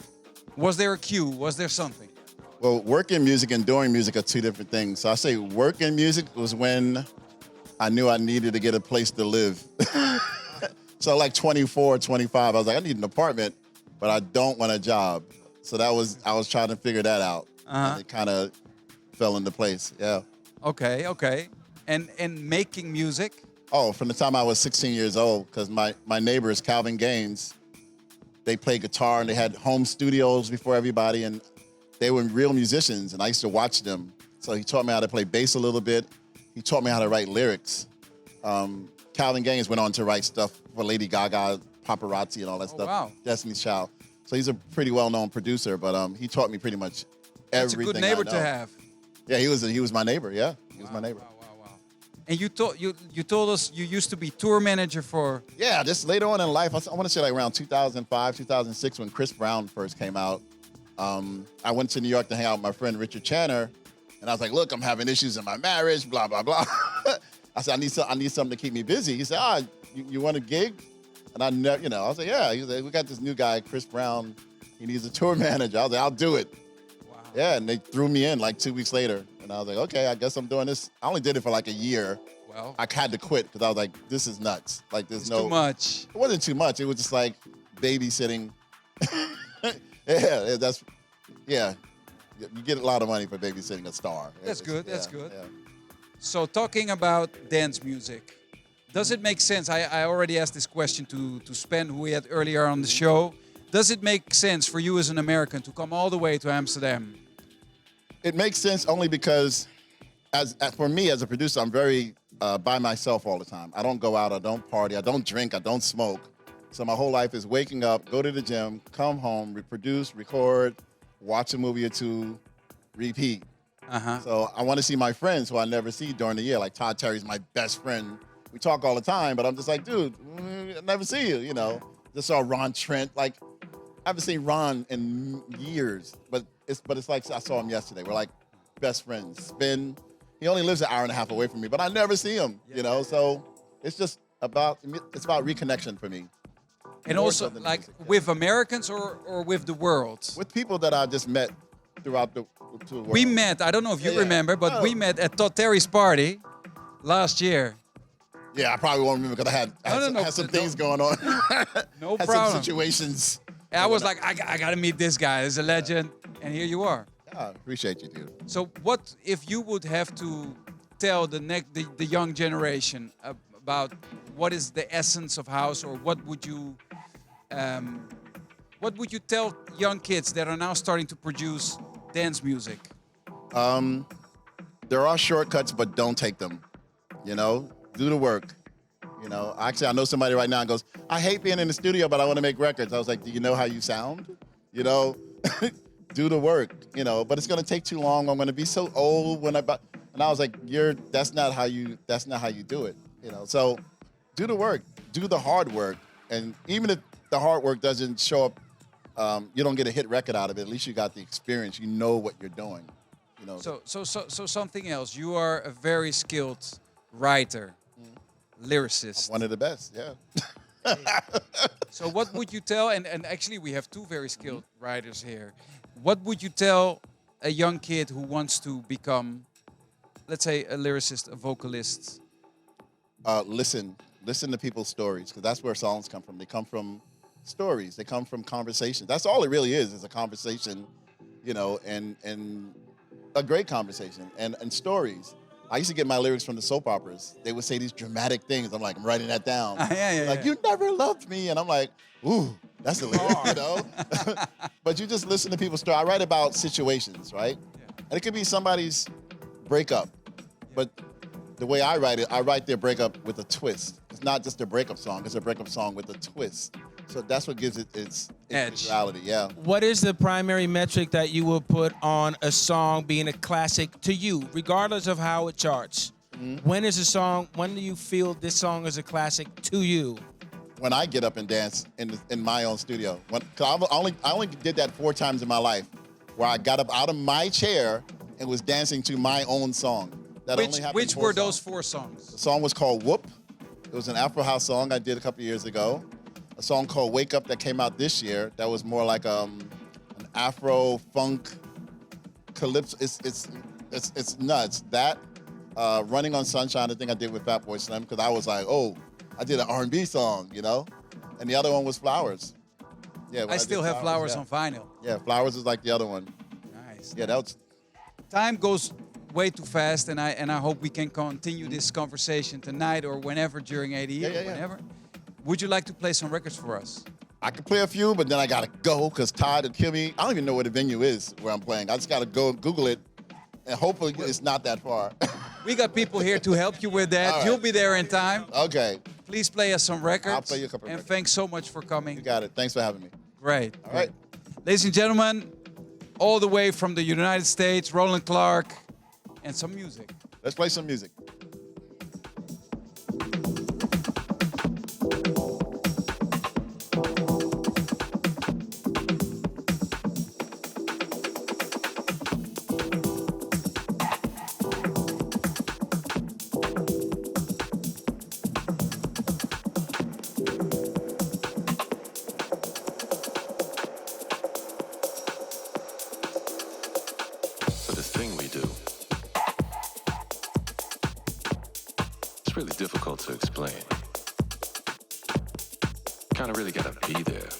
Was there a cue? Was there something? Well, working music and doing music are two different things. So I say working music was when I knew I needed to get a place to live. So like 24, 25, I was like, I need an apartment, but I don't want a job. So I was trying to figure that out. And it kind of fell into place, yeah. Okay. And making music? Oh, from the time I was 16 years old, because my neighbors, Calvin Gaines, they played guitar and they had home studios before everybody, and they were real musicians, and I used to watch them. So he taught me how to play bass a little bit. He taught me how to write lyrics. Calvin Gaines went on to write stuff for Lady Gaga, Paparazzi, and all that stuff. Wow. Destiny's Child. So he's a pretty well-known producer, but he taught me pretty much everything. That's a good neighbor to have. Yeah, he was my neighbor. Yeah, he was my neighbor. Wow. And you told us you used to be tour manager for. Yeah, just later on in life. I want to say like around 2005, 2006, when Chris Brown first came out. I went to New York to hang out with my friend Richard Channer, and I was like, "Look, I'm having issues in my marriage, blah blah blah." I said, "I need something to keep me busy." He said, you want a gig?" And I was like, "Yeah." He was like, "We got this new guy, Chris Brown. He needs a tour manager." I was like, "I'll do it." Wow. Yeah, and they threw me in like 2 weeks later, and I was like, "Okay, I guess I'm doing this." I only did it for like a year. Well, I had to quit because I was like, "This is nuts." Like, there's too much. It wasn't too much. It was just like babysitting. Yeah. You get a lot of money for babysitting a star. That's good. Yeah. So talking about dance music, does it make sense? I already asked this question to Spen, who we had earlier on the show. Does it make sense for you as an American to come all the way to Amsterdam? It makes sense only because, for me as a producer, I'm very by myself all the time. I don't go out, I don't party, I don't drink, I don't smoke. So my whole life is waking up, go to the gym, come home, reproduce, record, watch a movie or two, repeat. So I want to see my friends who I never see during the year. Like Todd Terry's my best friend. We talk all the time, but I'm just like, dude, I never see you, Just saw Ron Trent. Like, I haven't seen Ron in years, but it's like I saw him yesterday. We're like best friends. Spen, he only lives an hour and a half away from me, but I never see him, So it's about reconnection for me. And also, like, with Americans or with the world? With people that I just met throughout the world. We met, I don't know if you remember, but we met at Todd Terry's party last year. Yeah, I probably won't remember because I had some things going on. No had problem. some situations. I was like, I got to meet this guy. He's a legend. And here you are. Yeah, appreciate you, dude. So what if you would have to tell the young generation about what is the essence of house, or what would you tell young kids that are now starting to produce dance music? There are shortcuts, but don't take them. Do the work. Actually, I know somebody right now and goes, "I hate being in the studio, but I want to make records." I was like, "Do you know how you sound? Do the work. But it's gonna take too long. I'm gonna be so old when And I was like, that's not how you do it. So do the work, do the hard work, and even if the hard work doesn't show up, you don't get a hit record out of it. At least you got the experience. You know what you're doing. So something else. You are a very skilled writer, lyricist. One of the best, yeah. So what would you tell? And actually, we have two very skilled writers here. What would you tell a young kid who wants to become, let's say, a lyricist, a vocalist? Listen to people's stories, because that's where songs come from. They come from stories. They come from conversations. That's all it really is a conversation, you know, and a great conversation and stories. I used to get my lyrics from the soap operas. They would say these dramatic things. I'm like, I'm writing that down. Like, you never loved me. And I'm like, ooh, that's a lyric, you know? But you just listen to people's story. I write about situations, right? And it could be somebody's breakup. But the way I write their breakup with a twist. It's not just a breakup song. It's a breakup song with a twist. So that's what gives it its individuality, yeah. What is the primary metric that you will put on a song being a classic to you, regardless of how it charts? Mm-hmm. When do you feel this song is a classic to you? When I get up and dance in my own studio. Cause I only did that 4 times in my life, where I got up out of my chair and was dancing to my own song. Which were those 4 songs? The song was called Whoop. It was an Afro house song I did a couple years ago. A song called Wake Up that came out this year. That was more like an Afro funk calypso. It's nuts. That Running on Sunshine, I think I did with Fatboy Slim, because I was like, oh, I did an R&B song, you know. And the other one was Flowers. Yeah, I still have Flowers on vinyl. Yeah, Flowers is like the other one. Nice. Yeah, that was. Time goes way too fast, and I hope we can continue this conversation tonight or whenever during ADE, whenever. Would you like to play some records for us? I could play a few, but then I gotta go because Todd would kill me. I don't even know where the venue is where I'm playing. I just gotta go Google it, and hopefully it's not that far. We got people here to help you with that. All right. You'll be there in time. Okay. Please play us some records. I'll play you a couple of And records. thanks so much for coming. You got it. Thanks for having me. Great. All right. Ladies and gentlemen, all the way from the United States, Roland Clark, and some music. Let's play some music. Really difficult to explain. Kinda really gotta be there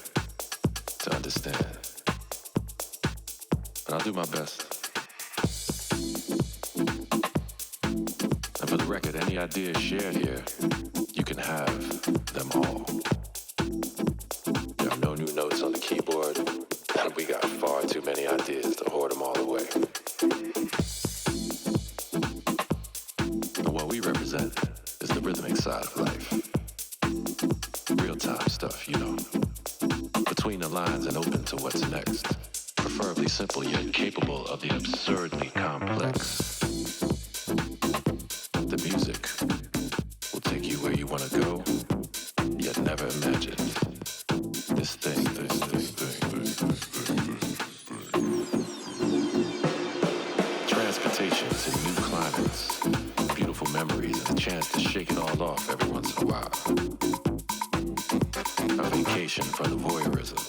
to understand. But I'll do my best. And for the record, any ideas shared here, you can have them all. There are no new notes on the keyboard, and we got far too many ideas to hoard them all away. And what we represent is the rhythmic side of life. Real-time stuff, you know. Between the lines and open to what's next. Preferably simple yet capable of the absurdly complex. The music will take you where you want to go, yet never imagined. This thing. Transportation to new climates. Beautiful memories and a chance to shake it all off every once in a while. A vacation from the voyeurism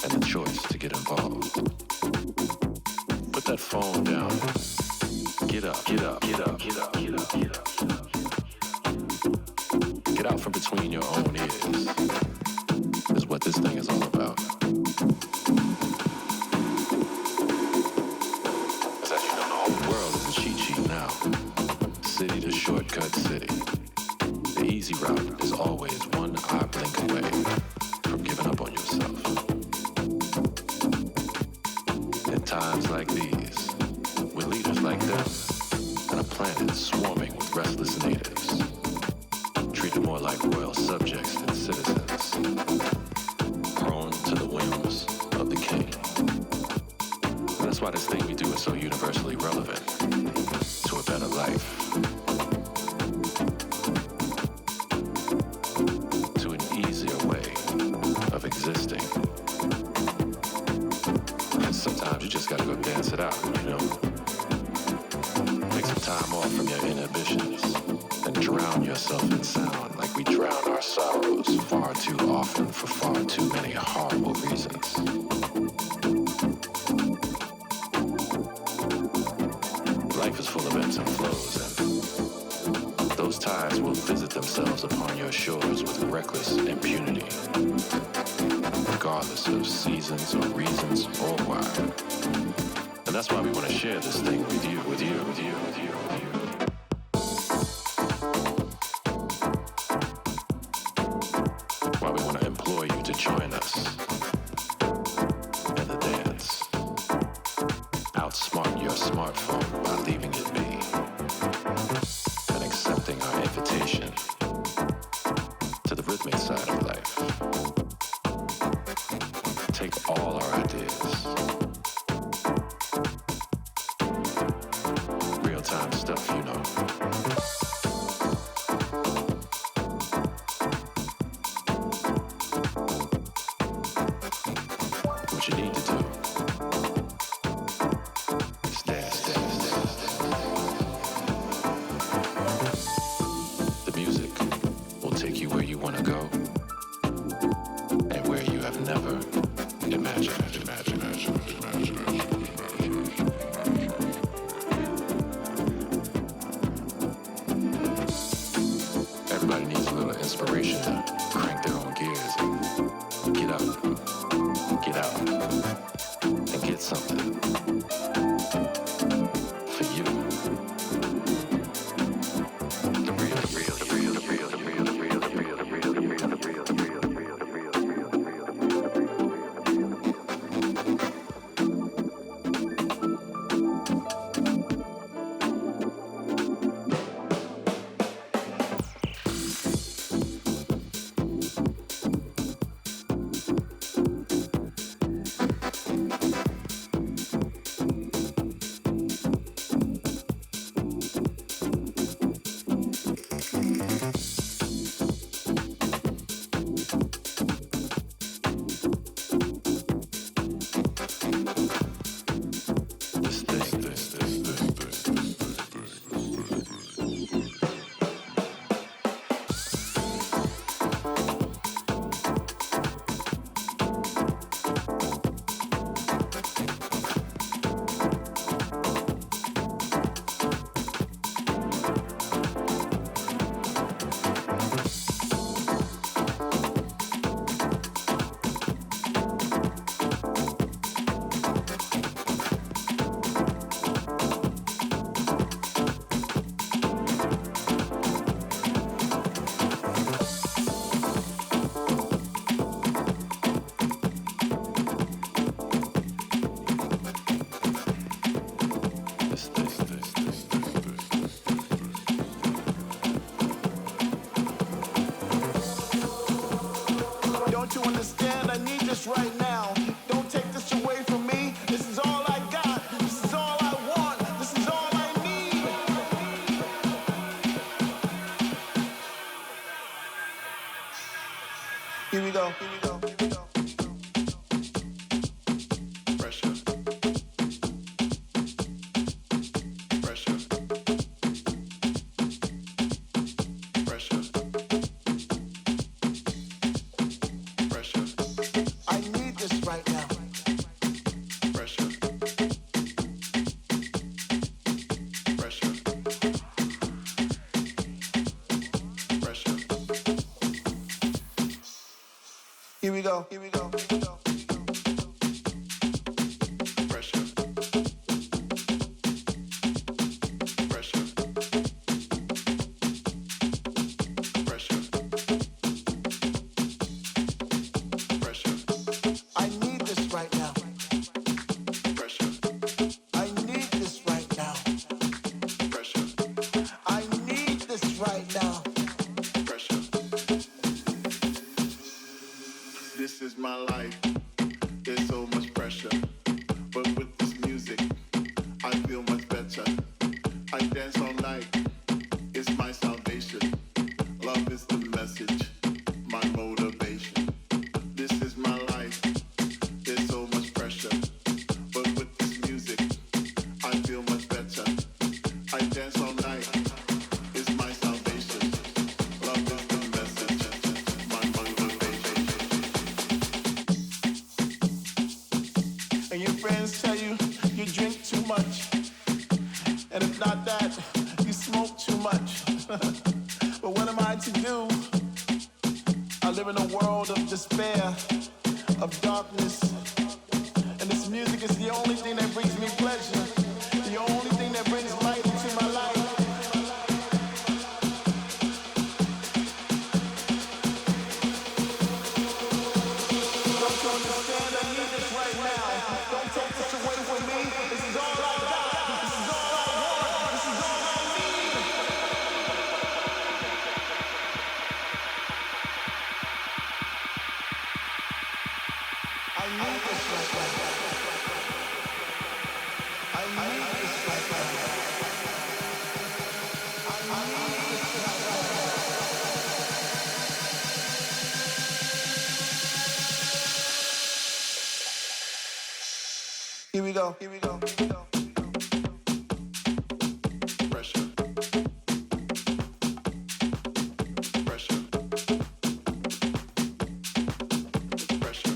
and the choice to get involved. Put that phone down. Get up, get up, get up, get up, get up, get up, get up. Get out from between your own ears is what this thing is all about. As you know, the whole world is a cheat sheet now. City to shortcut city. The easy route is always one eye blink away from giving up on yourself. In times like these, with leaders like them, and a planet swarming with restless natives, treated more like royal subjects than citizens, prone to the whims of the king. And that's why this thing we do is so universally relevant to a better life. To an easier way of existing. And sometimes you just gotta go dance it out, you know? Take some time off from your inhibitions and drown yourself in sound like we drown our sorrows far too often for far too many horrible reasons. full of ebbs and flows, and those tides will visit themselves upon your shores with reckless impunity, regardless of seasons or reasons or why. And that's why we want to share this thing with you, with you, with you, with you, with you. Why we want to implore you to join us in the dance. Outsmart your smartphone by leaving it be and accepting our invitation to the rhythmic side of life. Take all our ideas, real-time stuff, you know. What you need to do is dance, dance, dance, dance. The music will take you where you want to go and where you have never imagined. Everybody needs a little inspiration to crank their own gears and get up, get out, and get something for you. The real, the real, the real, the real, the real, the real, the real, the real, the real, the real, the real, the real, the real, the real, the real, Don't you understand? I need this right now. Don't take this away from me. This is all I got. This is all I want. This is all I need. Here we go. Here we go. Here we go. pressure, pressure, pressure, pressure, I need this right now. pressure, pressure, pressure. Here we go. Here we go. Here we go. Pressure. Pressure. Pressure. Pressure. I need this right now. Pressure. I need this right now. Pressure. I need this right now. Pressure. This is my life. There's so much pressure. But with this music, I feel much better. I dance all night. It's my salvation. Love is the message, my motivation. This is my life. There's so much pressure. But with this music, I feel much better. I dance all night. It's my salvation. Love is the message, my motivation. And your friends tell you you drink too much. And it's not that despair, of darkness. And this music is the only thing that brings me pleasure, the only thing that brings light into my life. Don't you understand? I need this right now. Don't take this away from me. This is all I got. This is all I want. This is all I need. I need this right now. I need this right now. I need this right now. Here we go. Here we go. Here we go. Pressure. Pressure. Pressure.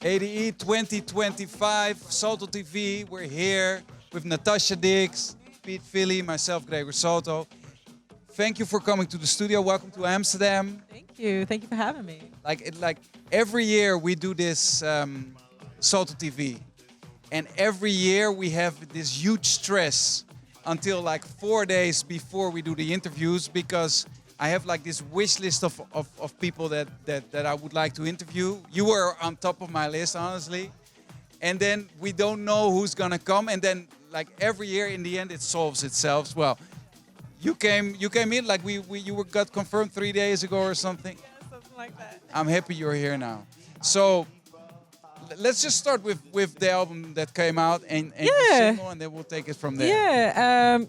ADE 2025, Salto TV. We're here with Natasha Diggs, Pete Philly, myself, Gregor Salto. Thank you for coming to the studio. Welcome to Amsterdam. Thank you. Thank you for having me. Like every year we do this Salto TV, and every year we have this huge stress until like 4 days before we do the interviews, because I have like this wish list of people that I would like to interview. You were on top of my list, honestly. And then we don't know who's gonna come, and then like every year in the end it solves itself. Well, you came in like you got confirmed 3 days ago or something. Something like that. I'm happy you're here now. So let's just start with the album that came out and the single, and then we'll take it from there.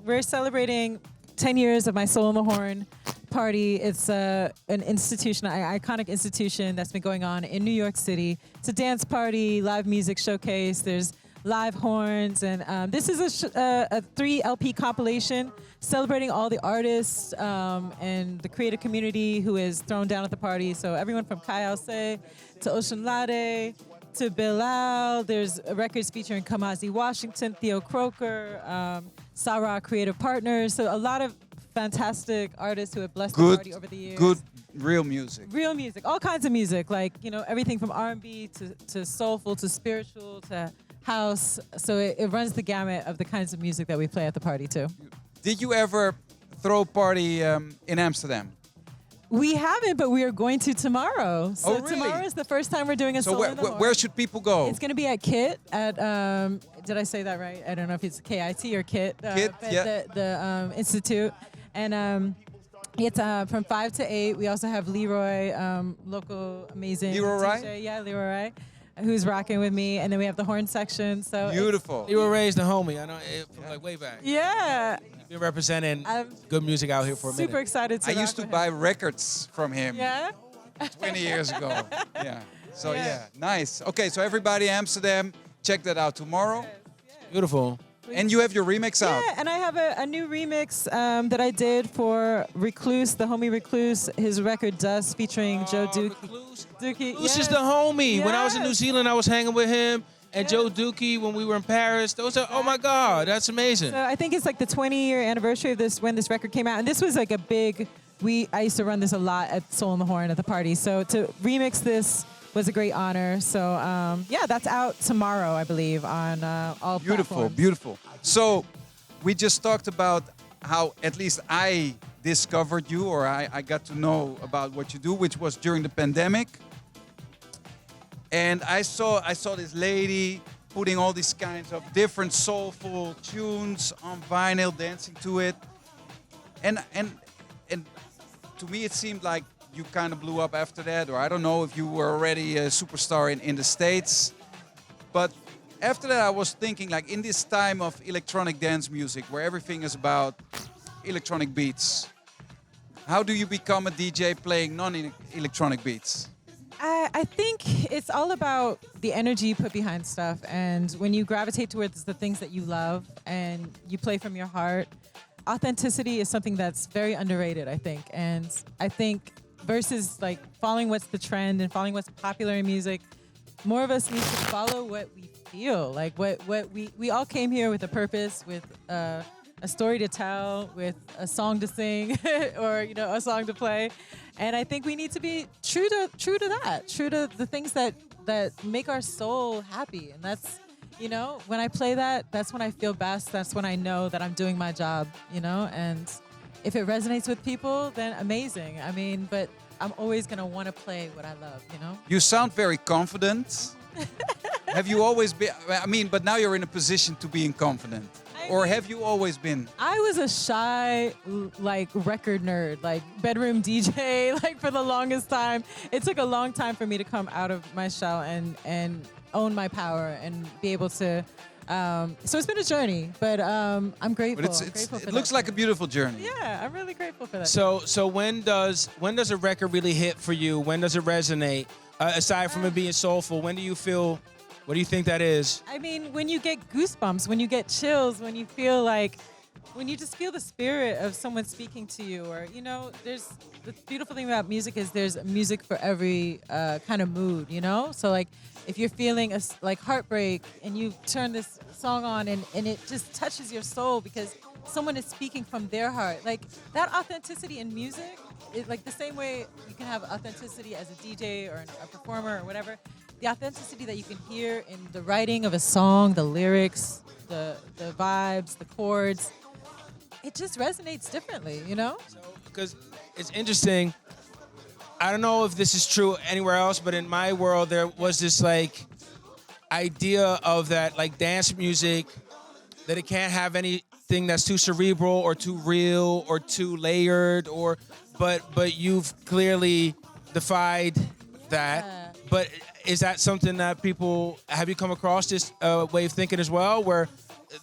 We're celebrating 10 years of my Soul on the Horn party. It's an institution, an iconic institution that's been going on in New York City. It's a dance party, live music showcase. There's live horns, and this is a 3 LP compilation celebrating all the artists and the creative community who is thrown down at the party. So everyone from Kai Alce to Ocean Lade to Bilal. There's records featuring Kamasi Washington, Theo Croker, Sarah Creative Partners. So a lot of fantastic artists who have blessed the party over the years. Good, real music. Real music, all kinds of music, like, everything from R&B to soulful to spiritual to house. So it runs the gamut of the kinds of music that we play at the party too. Did you ever throw a party in Amsterdam? We haven't, but we are going to tomorrow. So really? tomorrow is the first time we're doing a Soul in the Horn. Where should people go? It's going to be at KIT at did I say that right? I don't know if it's KIT or KIT. KIT, yeah. The institute, and it's from 5 to 8. We also have Leroy, local amazing Leroy? DJ. Yeah, Leroy, who's rocking with me, and then we have the horn section. So beautiful. You were raised a homie. I know it from like way back. Yeah. You've been representing good music out here for a minute. Super excited to I used to buy records from him. Yeah. 20 years ago. Yeah. So yeah, nice. Okay, so everybody Amsterdam, check that out tomorrow. Beautiful. And you have your remix out. Yeah, and I have a new remix that I did for Recluse, the homie Recluse, his record Dust, featuring Joe Dookie. Recluse is the homie. When I was in New Zealand, I was hanging with him. And Joe Dookie, when we were in Paris, those are, oh my God, that's amazing. So I think it's like the 20-year anniversary of this, when this record came out. And this was like a big, I used to run this a lot at Soul on the Horn at the party. So to remix this was a great honor. So that's out tomorrow, I believe, on all platforms. Beautiful. So we just talked about how at least I discovered you, or I got to know about what you do, which was during the pandemic. And I saw this lady putting all these kinds of different soulful tunes on vinyl, dancing to it. And to me, it seemed like you kind of blew up after that, or I don't know if you were already a superstar in the States. But after that, I was thinking, like, in this time of electronic dance music, where everything is about electronic beats, how do you become a DJ playing non-electronic beats? I think it's all about the energy you put behind stuff. And when you gravitate towards the things that you love and you play from your heart, authenticity is something that's very underrated, I think. And I think versus like following what's the trend and following what's popular in music, more of us need to follow what we feel. Like what we all came here with a purpose, with a story to tell, with a song to sing, or a song to play. And I think we need to be true to that, true to the things that make our soul happy. And that's, when I play that, that's when I feel best. That's when I know that I'm doing my job, and if it resonates with people, then amazing. I mean, but I'm always going to want to play what I love, You sound very confident. Have you always been, but now you're in a position to being confident. Or have you always been? I was a shy, record nerd, bedroom DJ, for the longest time. It took a long time for me to come out of my shell and own my power and be able to. So it's been a journey, but I'm grateful. But I'm grateful for it looks like a beautiful journey. Yeah, I'm really grateful for that. So when does a record really hit for you? When does it resonate? Aside from it being soulful, when do you feel? What do you think that is? I mean, when you get goosebumps, when you get chills, when you feel when you just feel the spirit of someone speaking to you, or there's the beautiful thing about music is there's music for every kind of mood, So if you're feeling heartbreak and you turn this song on and it just touches your soul because someone is speaking from their heart, that authenticity in music is the same way you can have authenticity as a DJ or a performer or whatever. The authenticity that you can hear in the writing of a song, the lyrics, the vibes, the chords, it just resonates differently, Because it's interesting. I don't know if this is true anywhere else, but in my world, there was this idea of that dance music, that it can't have anything that's too cerebral or too real or too layered, but you've clearly defied that. But is that something that have you come across this way of thinking as well, where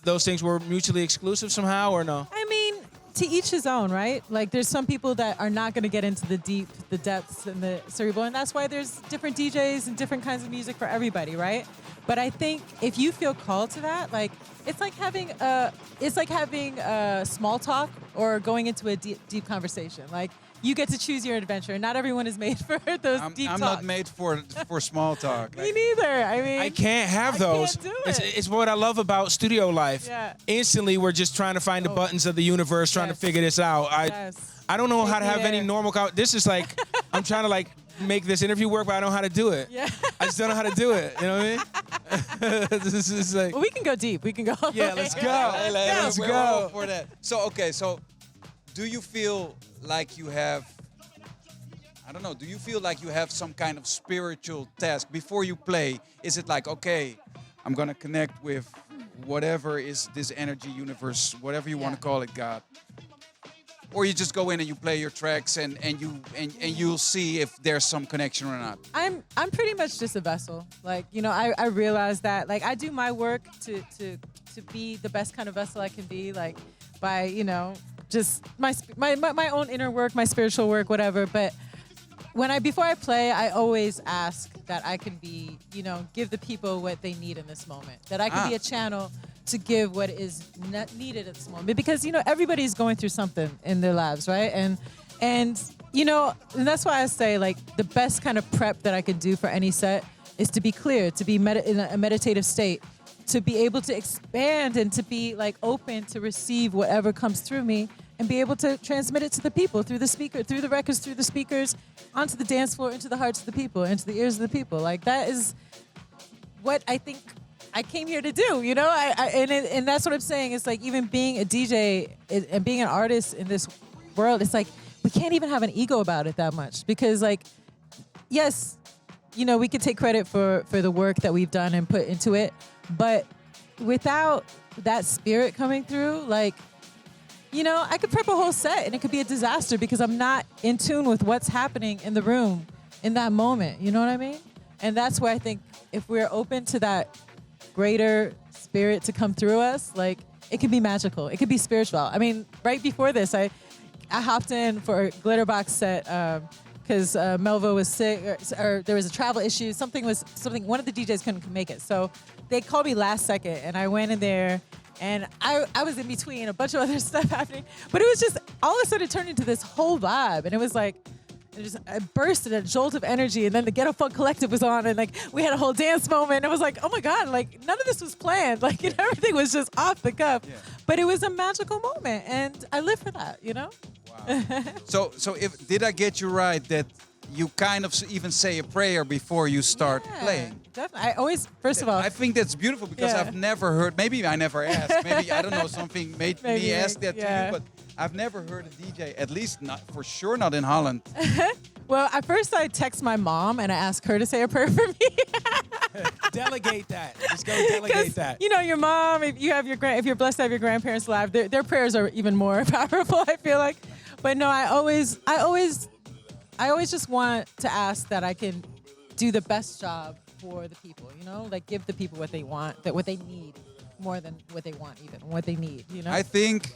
those things were mutually exclusive somehow, or no? I mean, to each his own, right? There's some people that are not going to get into the depths and the cerebral, and that's why there's different DJs and different kinds of music for everybody, right? But I think if you feel called to that, it's like having small talk or going into a deep conversation. You get to choose your adventure. Not everyone is made for those deep talks. I'm not made for small talk. Me neither. I mean, I can't have those. Can't do it. It's what I love about studio life. Yeah. Instantly, we're just trying to find the buttons of the universe, trying to figure this out. I don't know how to have any normal. This is I'm trying to make this interview work, but I don't know how to do it. Yeah. I just don't know how to do it. You know what I mean? This is well, we can go deep. We can go. Yeah, let's go. Let's We're go. all for that. So do you feel like you have, I don't know, do you feel like you have some kind of spiritual task before you play? Is it okay, I'm going to connect with whatever is this energy universe, whatever you want to call it, God? Or you just go in and you play your tracks and you'll see if there's some connection or not? I'm pretty much just a vessel. I realize that I do my work to be the best kind of vessel I can be, by just my own inner work, my spiritual work, whatever. But before I play, I always ask that I can be, give the people what they need in this moment. That I can be a channel to give what is needed at this moment. Because, everybody's going through something in their lives, right? And and that's why I say, the best kind of prep that I could do for any set is to be clear, to be in a meditative state, to be able to expand and to be open to receive whatever comes through me and be able to transmit it to the people through the speaker, through the records, through the speakers, onto the dance floor, into the hearts of the people, into the ears of the people. That is what I think I came here to do, and that's what I'm saying. It's even being a DJ and being an artist in this world, it's we can't even have an ego about it that much because yes, we could take credit for the work that we've done and put into it, but without that spirit coming through, I could prep a whole set and it could be a disaster because I'm not in tune with what's happening in the room in that moment. You know what I mean? And that's where I think if we're open to that greater spirit to come through us, it could be magical. It could be spiritual. I mean, right before this, I hopped in for a Glitterbox set because Melvo was sick or there was a travel issue. Something, one of the DJs couldn't make it. So they called me last second and I went in there and I was in between a bunch of other stuff happening. But it was just, all of a sudden it turned into this whole vibe. And it was a burst and a jolt of energy, and then the Ghetto Funk Collective was on, and we had a whole dance moment. And I was oh my God, none of this was planned. Everything was just off the cuff. Yeah. But it was a magical moment, and I live for that, you know? So did I get you right that you kind of even say a prayer before you start playing? Definitely. I always, first of all, I think that's beautiful because Yeah. I've never heard, maybe I never asked, maybe, I don't know, something made Maybe, me ask that to yeah. you, but I've never heard a DJ, at least not, for sure not in Holland. well, at first I text my mom and I ask her to say a prayer for me. Delegate that. Just go delegate that. You know, your mom, if you have if you're blessed to have your grandparents alive, their prayers are even more powerful, I feel like. But no, I always just want to ask that I can do the best job for the people, you know? Like give the people what they want, what they need, more than what they want even, what they need, you know? I think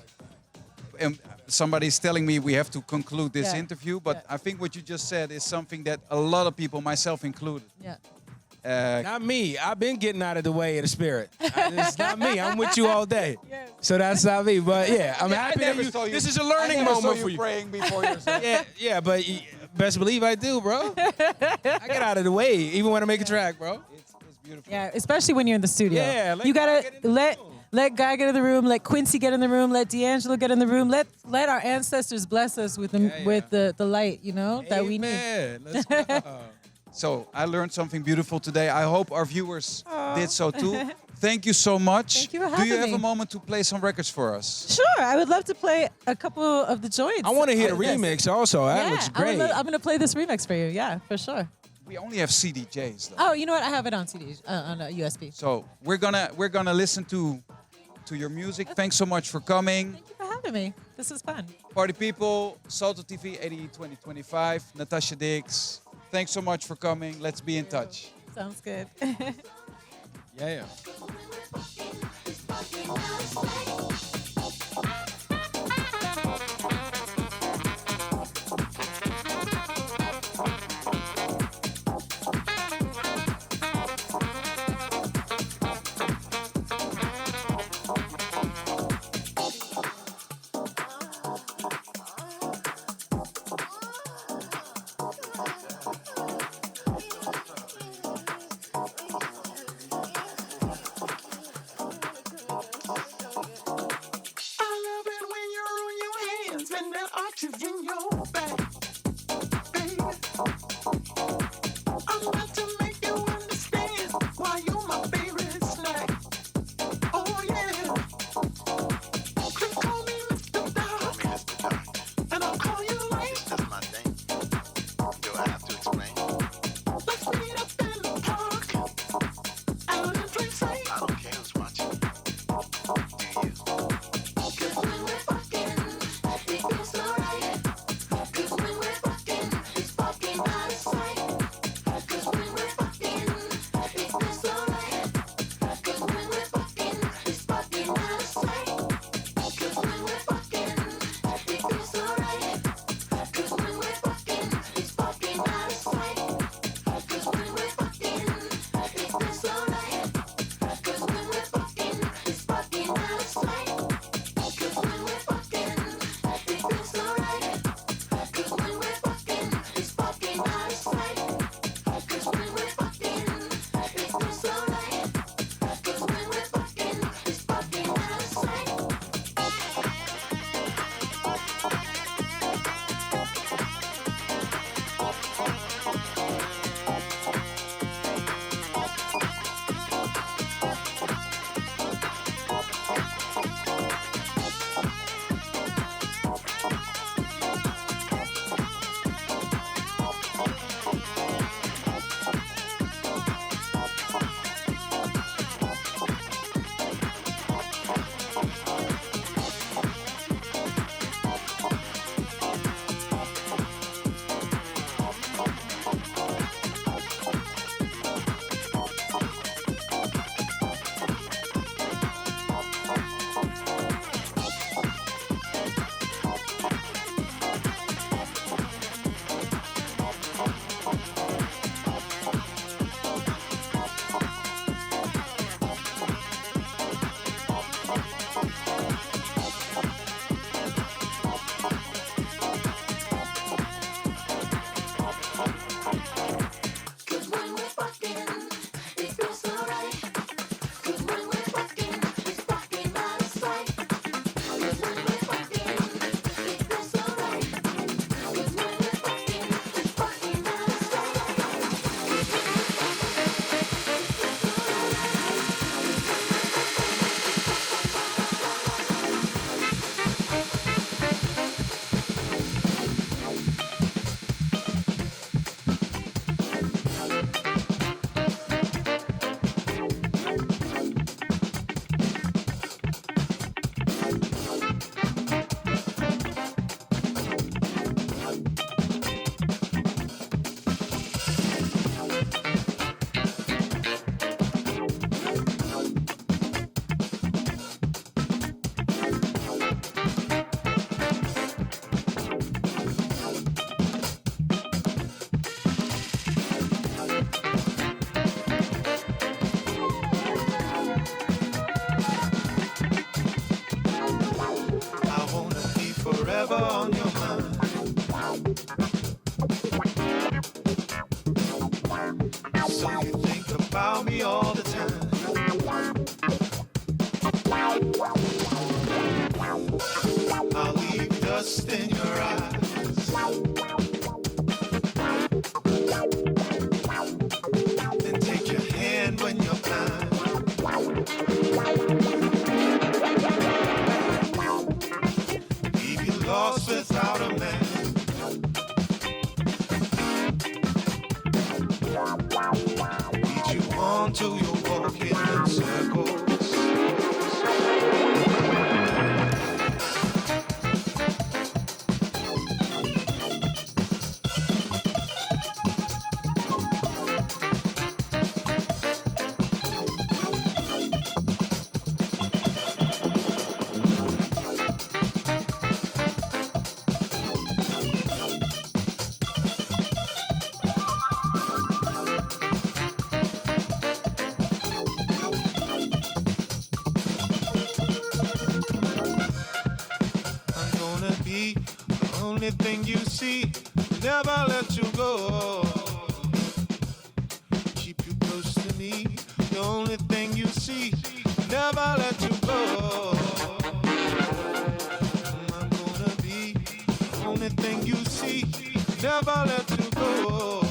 somebody's telling me we have to conclude this Yeah. interview, but I think what you just said is something that a lot of people, myself included, Yeah. Not me. I've been getting out of the way of the spirit. It's not me. I'm with you all day. So that's not me. But yeah, I'm happy that you. This is a learning moment for you. Praying before yourself. Yeah, but best believe I do, bro. I get out of the way, even when I make a track, bro. It's beautiful. Yeah, especially when you're in the studio. Yeah, let you Guy gotta get in the let Guy get in the room, let Quincy get in the room, let D'Angelo get in the room, let our ancestors bless us with the light, you know, that we need. Amen. Let's go. So I learned something beautiful today. I hope our viewers did so too. Thank you so much. Thank you for Do you having have me. a moment to play some records for us? Sure, I would love to play a couple of the joints. I want to hear the Yes. remix also. That looks great. I'm gonna play this remix for you. Yeah, for sure. We only have CDJs though. Oh, you know what? I have it on CD, on a USB. So we're gonna listen to your music. Thanks so much for coming. Thank you for having me. This is fun. Party people, Salto TV ADE 2025, Natasha Diggs. Thanks so much for coming. Let's be in touch. Sounds good. Yeah. I love it when you're on your hands and the arches in your back, baby. I'm about to make you understand why you're my favorite snack. Oh yeah. Please call me Mr. Doc, and I'll call you late. That's my thing. Do I have to explain? Let's meet up in the park, out in plain sight. I don't care who's watching. Do you? 'Cause when we're fucking, it feels so right. 'Cause when forever on your mind. So you think about me all the time. I'll leave dust in your eyes. Then take your hand when you're blind. Leave you lost without a man. Lead you on till you're walking in circles. Thing you see, never let you go. Keep you close to me, the only thing you see, never let you go. I'm gonna be the only thing you see, never let you go.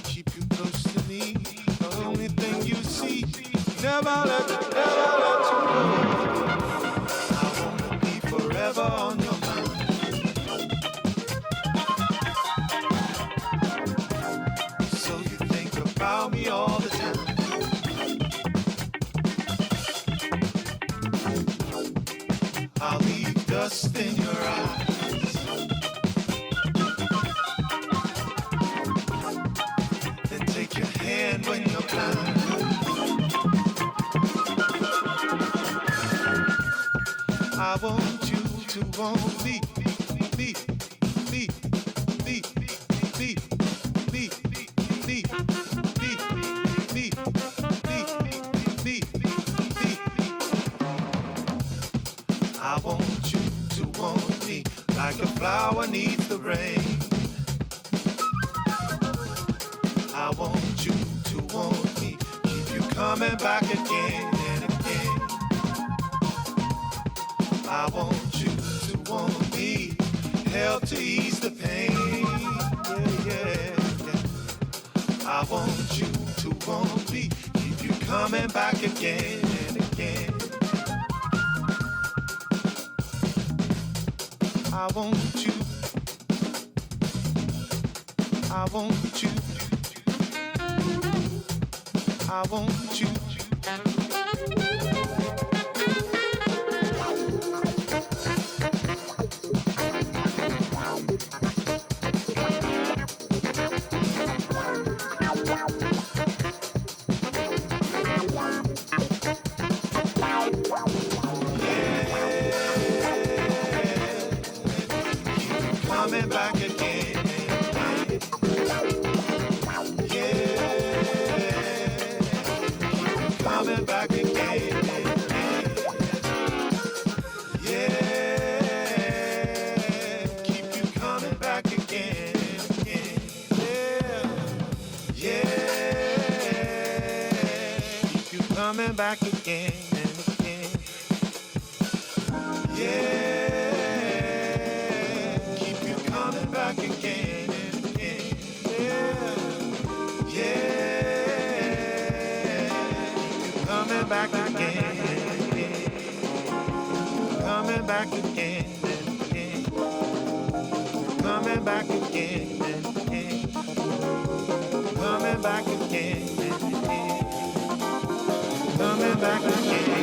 Keep you close to me, the only thing you see, never let you go. I wanna be forever on your mind. About me all the time. I'll leave dust in your eyes. Then take your hand when you're blind. I want you to want me, me, me, me, me, me, me. I want you to want me like a flower needs the rain. I want you to want me, keep you coming back again and again. I want you to want me, help to ease the pain. Yeah, yeah, yeah. I want you to want me, keep you coming back again and again. I want you, I want you, I want you. Coming back again. Yeah. Coming back again. Yeah. Keep you coming back again. Yeah. Yeah. Keep you coming back again and again. Yeah. Back again and again, yeah, yeah. Coming back again and again, coming back again and again, coming back again and again, coming back again and again, coming back again.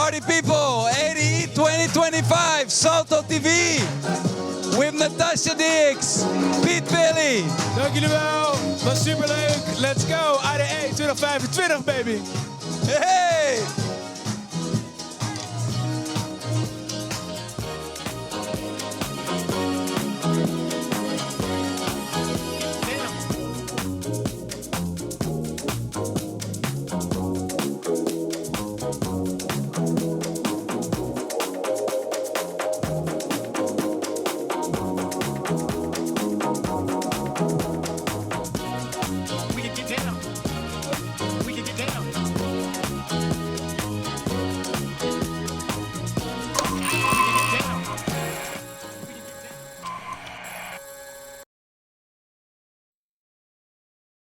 Party people, ADE 2025, Salto TV. With Natasha Diggs, Piet Billy. Dank jullie wel, was superleuk. Let's go, ADE 2025 baby. Hey!